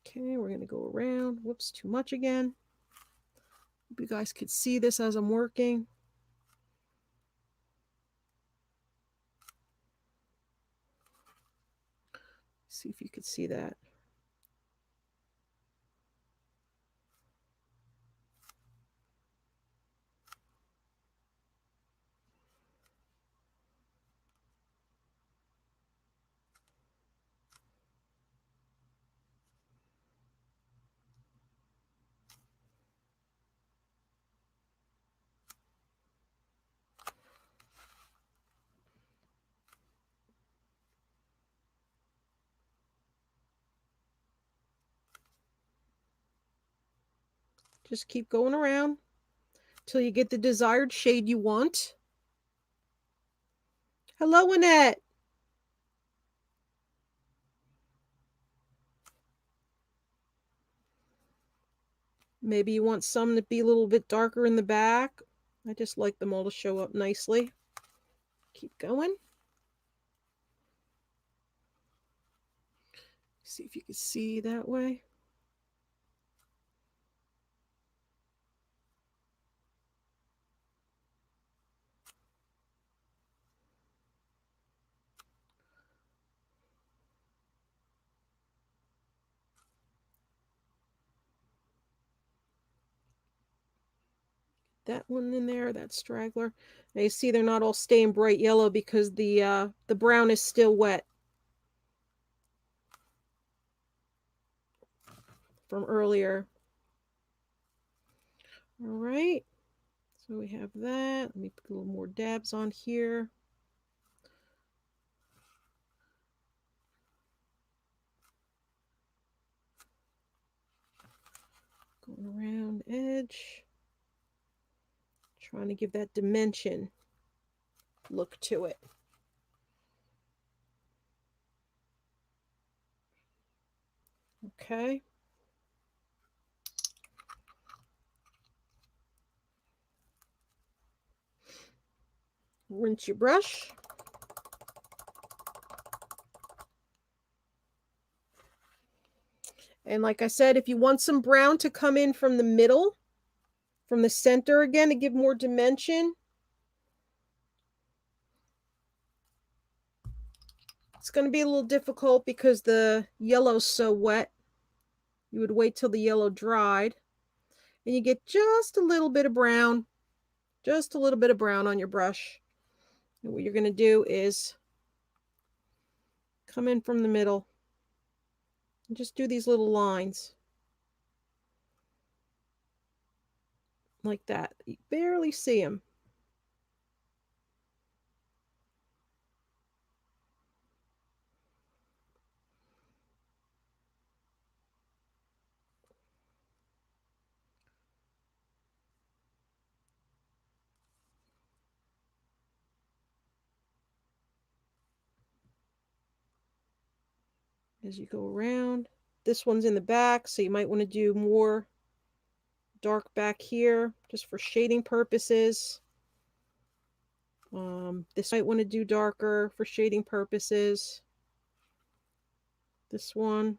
Okay, we're going to go around. Whoops, too much again. Hope you guys could see this as I'm working. See if you could see that. Just keep going around till you get the desired shade you want. Hello, Annette. Maybe you want some to be a little bit darker in the back. I just like them all to show up nicely. Keep going. See if you can see that way. That one in there, that straggler. Now you see they're not all staying bright yellow because the brown is still wet from earlier. All right, so we have that. Let me put a little more dabs on here. Going around edge. Trying to give that dimension look to it. Okay. Rinse your brush. And like I said, if you want some brown to come in from the middle, from the center again to give more dimension, it's going to be a little difficult because the yellow's so wet. You would wait till the yellow dried. And you get just a little bit of brown. Just a little bit of brown on your brush. And what you're going to do is come in from the middle. And just do these little lines. Like that. You barely see them. As you go around. This one's in the back, so you might want to do more dark back here, just for shading purposes. This might want to do darker for shading purposes. This one.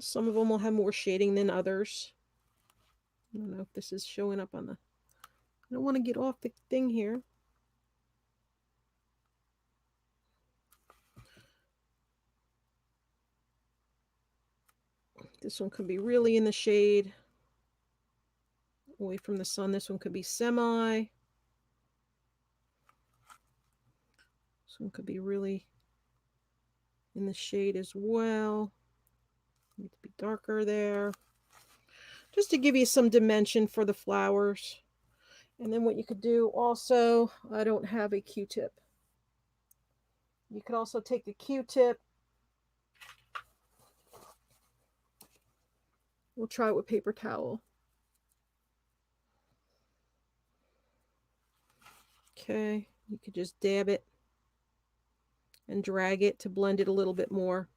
Some of them will have more shading than others. I don't know if this is showing up on the... I don't want to get off the thing here. This one could be really in the shade. Away from the sun. This one could be semi. This one could be really in the shade as well. Need to be darker there. Just to give you some dimension for the flowers. And then what you could do also, I don't have a Q-tip. You could also take a Q-tip. We'll try it with paper towel. Okay, you could just dab it and drag it to blend it a little bit more.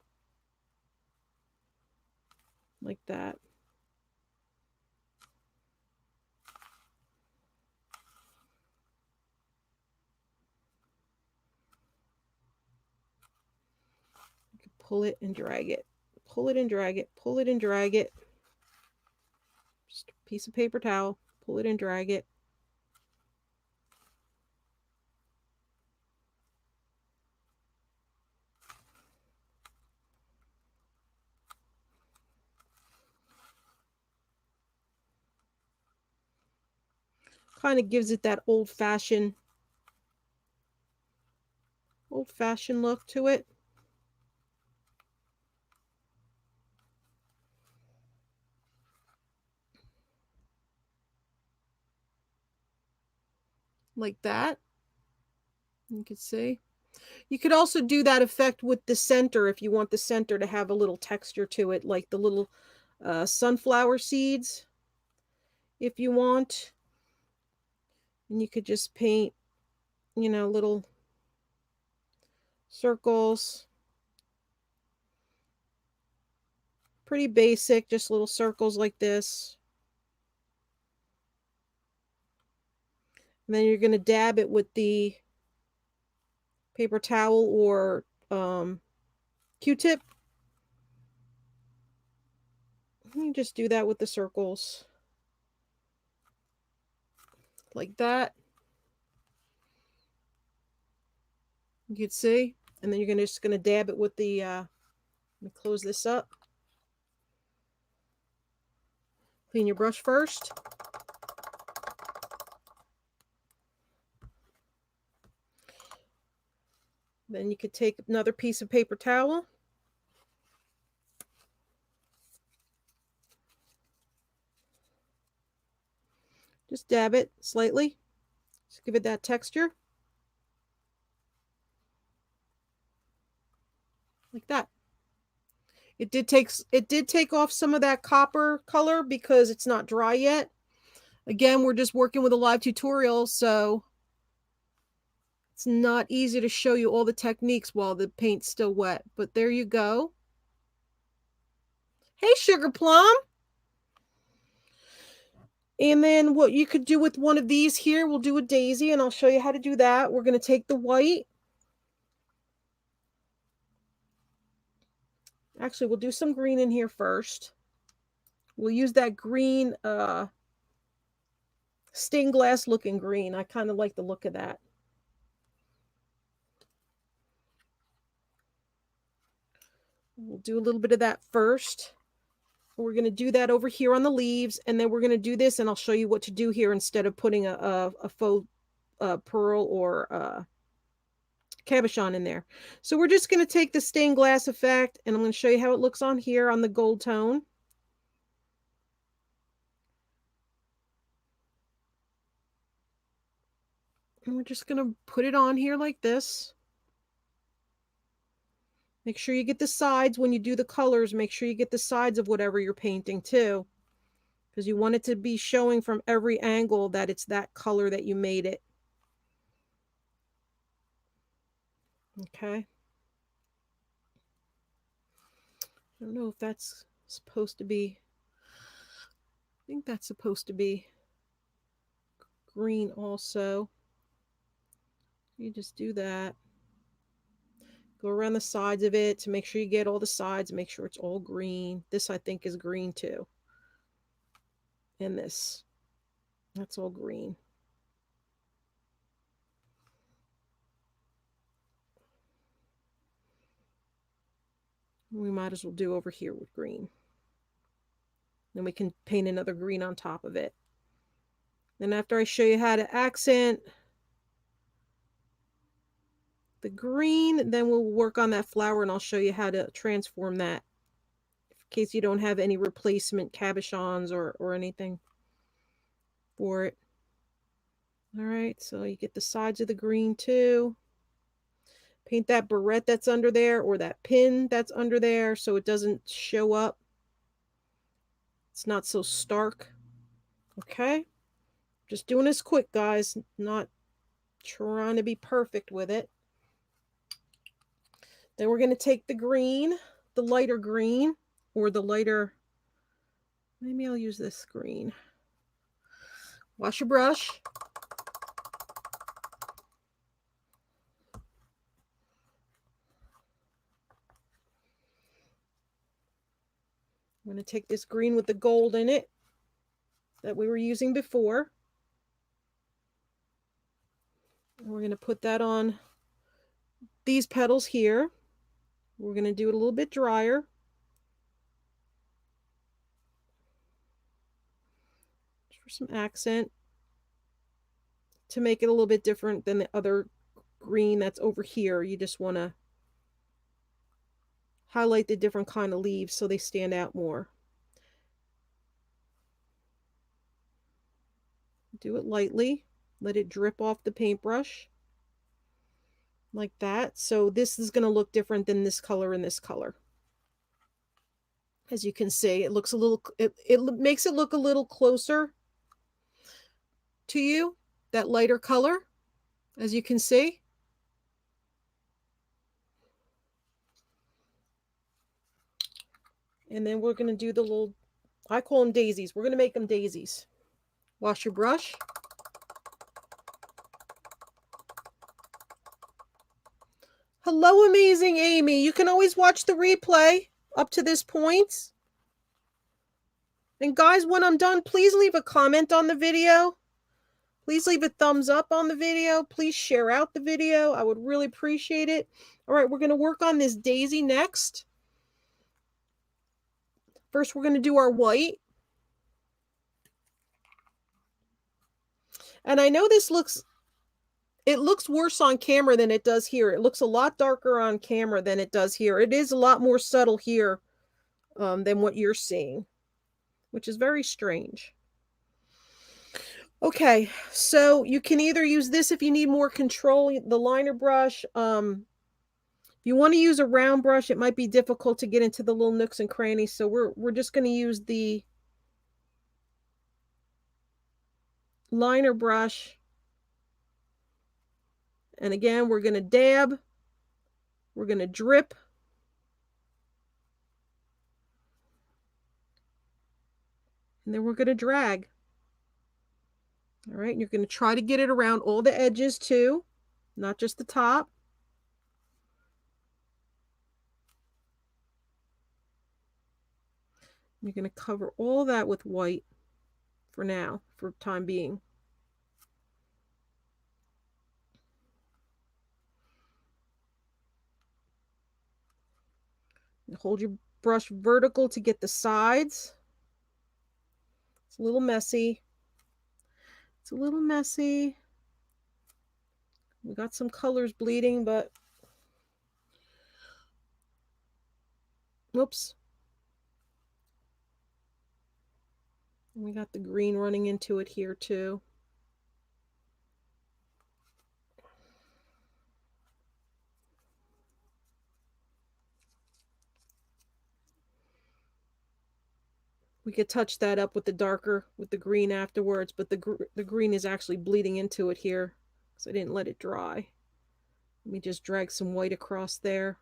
Like that. You can pull it and drag it. Pull it and drag it. Pull it and drag it. Just a piece of paper towel. Pull it and drag it. Kind of gives it that old-fashioned look to it. Like that. You can see. You could also do that effect with the center if you want the center to have a little texture to it, like the little sunflower seeds, if you want. And you could just paint, you know, little circles. Pretty basic, just little circles like this. And then you're going to dab it with the paper towel or Q-tip. You just do that with the circles. Like that. You can see. And then you're just going to dab it with the, let me close this up. Clean your brush first. Then you could take another piece of paper towel. Just dab it slightly. Just give it that texture. Like that. It did take off some of that copper color because it's not dry yet. Again, we're just working with a live tutorial, so it's not easy to show you all the techniques while the paint's still wet. But there you go. Hey, Sugar Plum. And then what you could do with one of these here, we'll do a daisy, and I'll show you how to do that. We're going to take the white. Actually, we'll do some green in here first. We'll use that green, stained glass looking green. I kind of like the look of that. We'll do a little bit of that first. We're going to do that over here on the leaves, and then we're going to do this, and I'll show you what to do here instead of putting a faux pearl or cabochon in there. So we're just going to take the stained glass effect, and I'm going to show you how it looks on here on the gold tone. And we're just going to put it on here like this. Make sure you get the sides when you do the colors. Make sure you get the sides of whatever you're painting too, because you want it to be showing from every angle that it's that color that you made it. Okay. I don't know if that's supposed to be, I think that's supposed to be green also. You just do that. Go around the sides of it to make sure you get all the sides, make sure it's all green. This I think is green too. And this, that's all green. We might as well do over here with green. Then we can paint another green on top of it. Then after I show you how to accent the green, then we'll work on that flower, and I'll show you how to transform that in case you don't have any replacement cabochons or anything for it. All right, so you get the sides of the green too. Paint that barrette that's under there or that pin that's under there so it doesn't show up. It's not so stark. Okay? Just doing this quick, guys. Not trying to be perfect with it. Then we're going to take the green, the lighter green, or the lighter, maybe I'll use this green. Wash your brush. I'm going to take this green with the gold in it that we were using before. And we're going to put that on these petals here. We're going to do it a little bit drier. Just for some accent. To make it a little bit different than the other green that's over here. You just want to highlight the different kind of leaves so they stand out more. Do it lightly. Let it drip off the paintbrush. Like that. So this is going to look different than this color and this color. As you can see, it looks a little, it makes it look a little closer to you, that lighter color, as you can see. And then we're going to do the little, I call them daisies. We're going to make them daisies. Wash your brush. Hello, amazing Amy. You can always watch the replay up to this point. And guys, when I'm done, please leave a comment on the video. Please leave a thumbs up on the video. Please share out the video. I would really appreciate it. All right, we're going to work on this daisy next. First, we're going to do our white. And I know this looks, it looks worse on camera than it does here. It looks a lot darker on camera than it does here. It is a lot more subtle here than what you're seeing, which is very strange. Okay, so you can either use this if you need more control, the liner brush. If you want to use a round brush, it might be difficult to get into the little nooks and crannies. So we're just going to use the liner brush. And again, we're going to dab. We're going to drip. And then we're going to drag. All right, and you're going to try to get it around all the edges too, not just the top. You're going to cover all that with white for now, for time being. And hold your brush vertical to get the sides. It's a little messy. It's a little messy. We got some colors bleeding, but whoops. We got the green running into it here too. We could touch that up with the darker, with the green afterwards, but the green is actually bleeding into it here because I didn't let it dry. Let me just drag some white across there.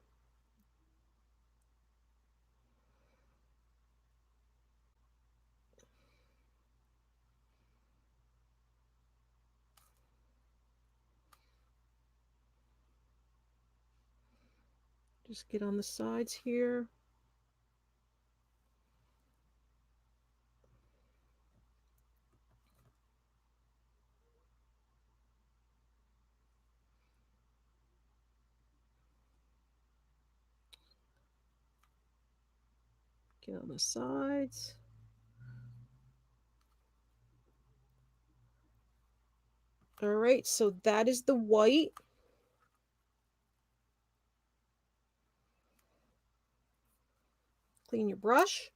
Just get on the sides here. Get on the sides. All right, so that is the white. Clean your brush.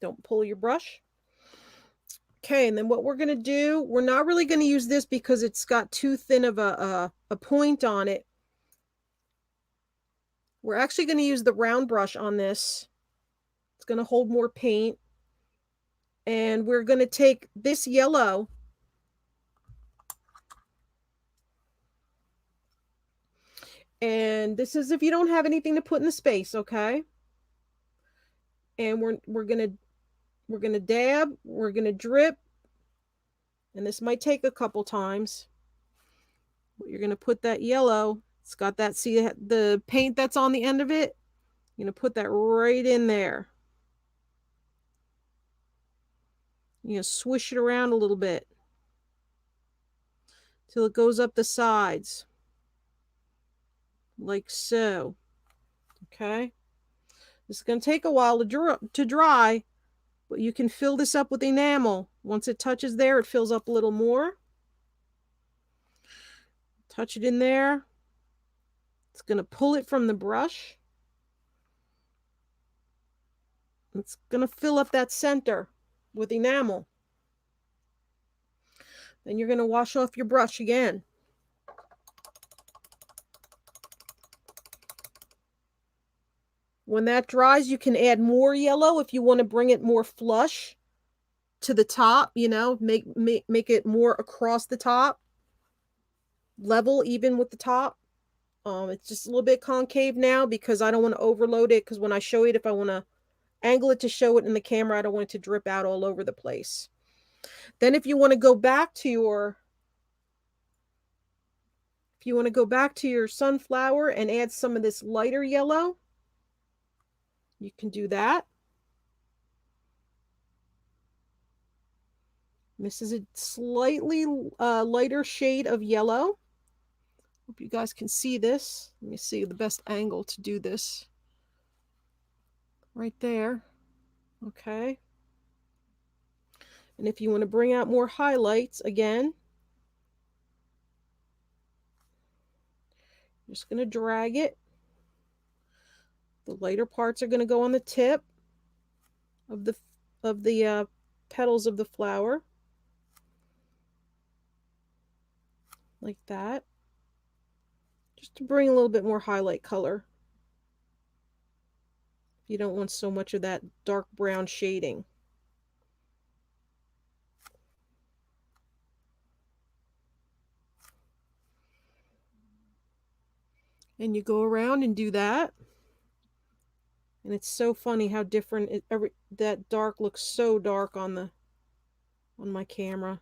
Don't pull your brush. Okay, and then what we're going to do, we're not really going to use this because it's got too thin of a point on it. We're actually going to use the round brush on this. It's going to hold more paint. And we're going to take this yellow and this is if you don't have anything to put in the space, okay? And we're going to dab, we're going to drip. And this might take a couple times. But you're going to put that yellow. It's got that, see the paint that's on the end of it? You're going to put that right in there. You're going to swish it around a little bit till it goes up the sides. Like so. Okay? This is going to take a while to dry, but you can fill this up with enamel. Once it touches there, it fills up a little more. Touch it in there. It's going to pull it from the brush. It's going to fill up that center with enamel. Then you're going to wash off your brush again. When that dries, you can add more yellow if you want to bring it more flush to the top, you know, make it more across the top, level even with the top. It's just a little bit concave now because I don't want to overload it, because when I show it, if I want to angle it to show it in the camera, I don't want it to drip out all over the place. Then if you want to go back to your sunflower and add some of this lighter yellow, you can do that. This is a slightly lighter shade of yellow. Hope you guys can see this. Let me see the best angle to do this. Right there. Okay. And if you want to bring out more highlights, again, just going to drag it. The lighter parts are going to go on the tip of the petals of the flower. Like that. Just to bring a little bit more highlight color. You don't want so much of that dark brown shading. And you go around and do that. And it's so funny how different that dark looks so dark on my camera.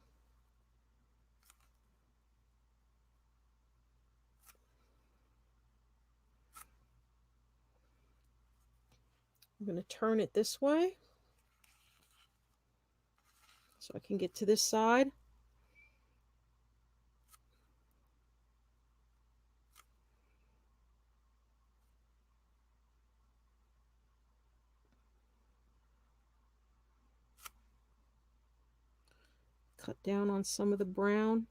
I'm going to turn it this way so I can get to this side. Cut down on some of the brown.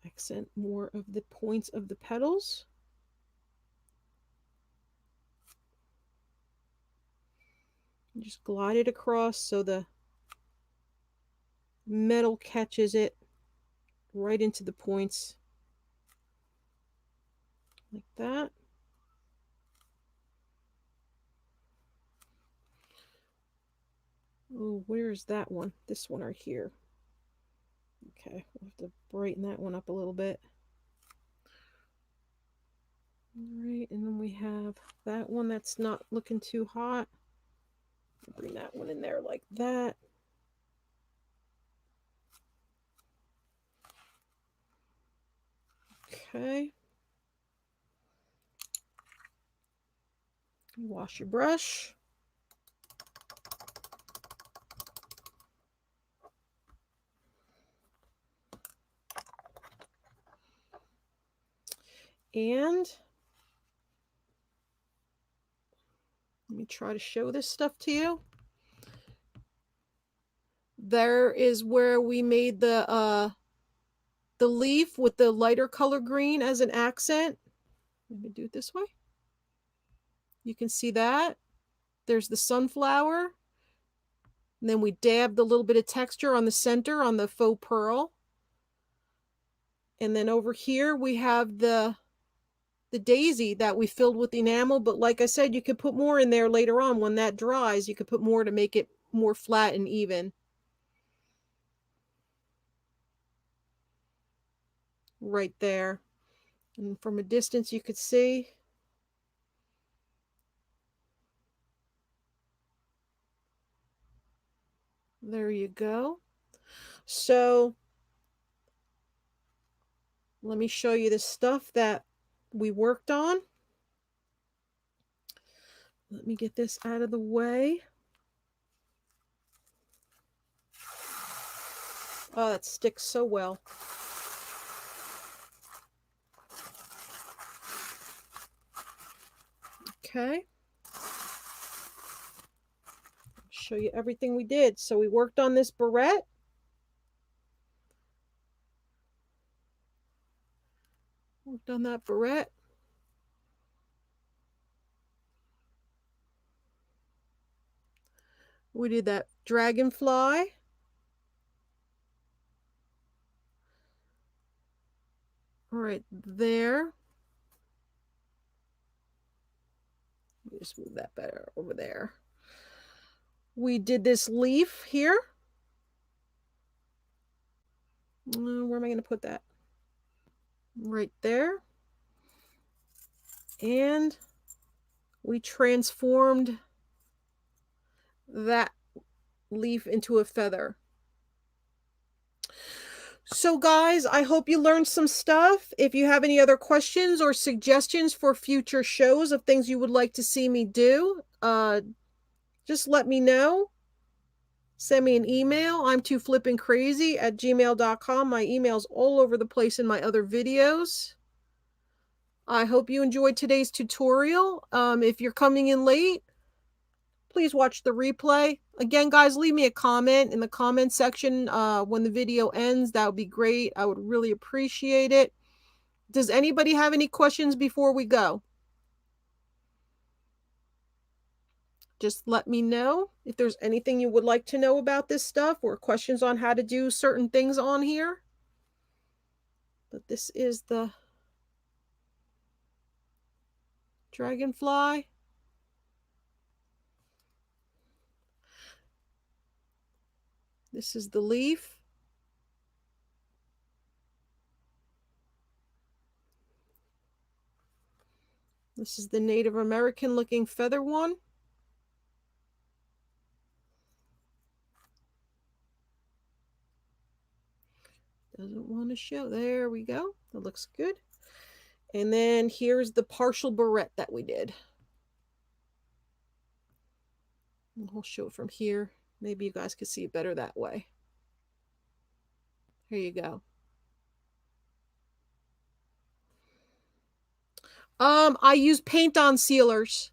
Accent more of the points of the petals. Just glide it across so the metal catches it right into the points. Like that. Oh, where's that one? This one right here. Okay, we'll have to brighten that one up a little bit. All right, and then we have that one that's not looking too hot. Bring that one in there like that. Okay. Wash your brush. And let me try to show this stuff to you. There is where we made the leaf with the lighter color green as an accent. Let me do it this way. You can see that. There's the sunflower. And then we dabbed a little bit of texture on the center on the faux pearl. And then over here we have the daisy that we filled with enamel. But like I said, you could put more in there later on. When that dries, you could put more to make it more flat and even. Right there. And from a distance you could see. There you go. So let me show you the stuff that we worked on. Let me get this out of the way. Oh, that sticks so well. Okay. Show you everything we did. So we worked on this barrette. Worked on that barrette. We did that dragonfly. Right there. Let me just move that better over there. We did this leaf here. Where am I going to put that? Right there. And we transformed that leaf into a feather. So guys, I hope you learned some stuff. If you have any other questions or suggestions for future shows of things you would like to see me do, just let me know. Send me an email. I'm too flippin' crazy at gmail.com. My email's all over the place in my other videos. I hope you enjoyed today's tutorial. If you're coming in late, please watch the replay. Again, guys, leave me a comment in the comment section when the video ends. That would be great. I would really appreciate it. Does anybody have any questions before we go? Just let me know if there's anything you would like to know about this stuff or questions on how to do certain things on here. But this is the dragonfly. This is the leaf. This is the Native American looking feather one. Doesn't want to show. There we go. That looks good. And then here's the partial barrette that we did. I'll show it from here. Maybe you guys could see it better that way. Here you go. I use paint-on sealers.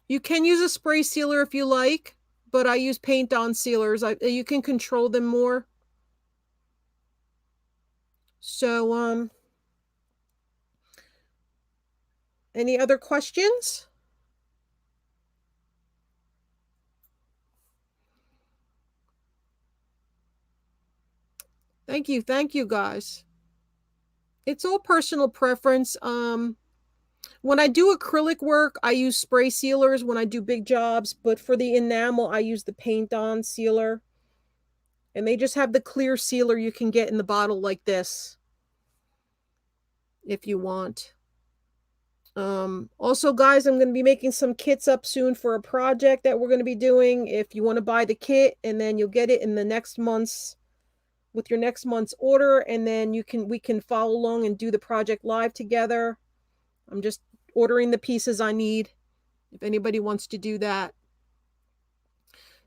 You can use a spray sealer if you like, but I use paint-on sealers. You can control them more. So, any other questions? Thank you guys. It's all personal preference. When I do acrylic work, I use spray sealers when I do big jobs, but for the enamel, I use the paint-on sealer. And they just have the clear sealer you can get in the bottle like this, if you want. Also, guys, I'm going to be making some kits up soon for a project that we're going to be doing. If you want to buy the kit, and then you'll get it in the next month's, with your next month's order, and then we can follow along and do the project live together. I'm just ordering the pieces I need if anybody wants to do that.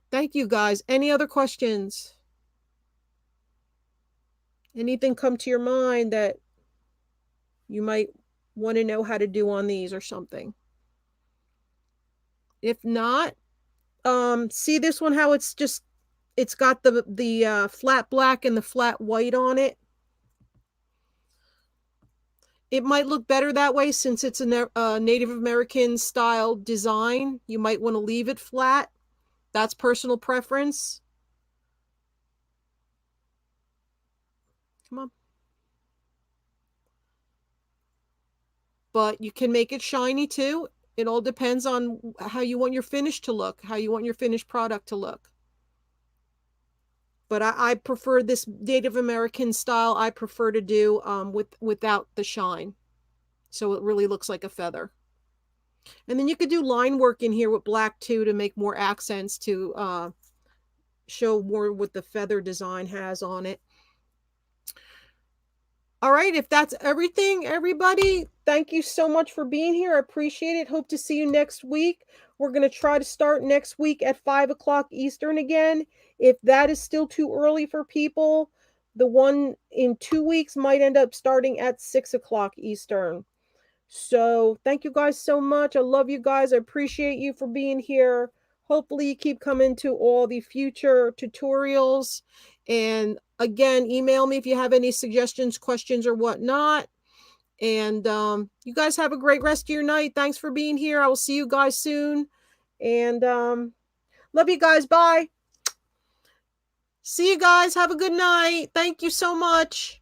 Thank you, guys. Any other questions? Anything come to your mind that you might want to know how to do on these or something? If not, see this one, how it's got the flat black and the flat white on it. It might look better that way since it's a Native American style design. You might want to leave it flat. That's personal preference. Come on. But you can make it shiny too. It all depends on how you want your finish to look, how you want your finished product to look. But I prefer this Native American style. I prefer to do without the shine. So it really looks like a feather. And then you could do line work in here with black too to make more accents to show more what the feather design has on it. All right, if that's everything, everybody, thank you so much for being here. I appreciate it. Hope to see you next week. We're going to try to start next week at 5 o'clock Eastern again. If that is still too early for people, the one in 2 weeks might end up starting at 6 o'clock Eastern. So thank you guys so much. I love you guys. I appreciate you for being here. Hopefully you keep coming to all the future tutorials. And again, email me if you have any suggestions, questions, or whatnot. And you guys have a great rest of your night. Thanks for being here. I will see you guys soon. And love you guys. Bye. See you guys. Have a good night. Thank you so much.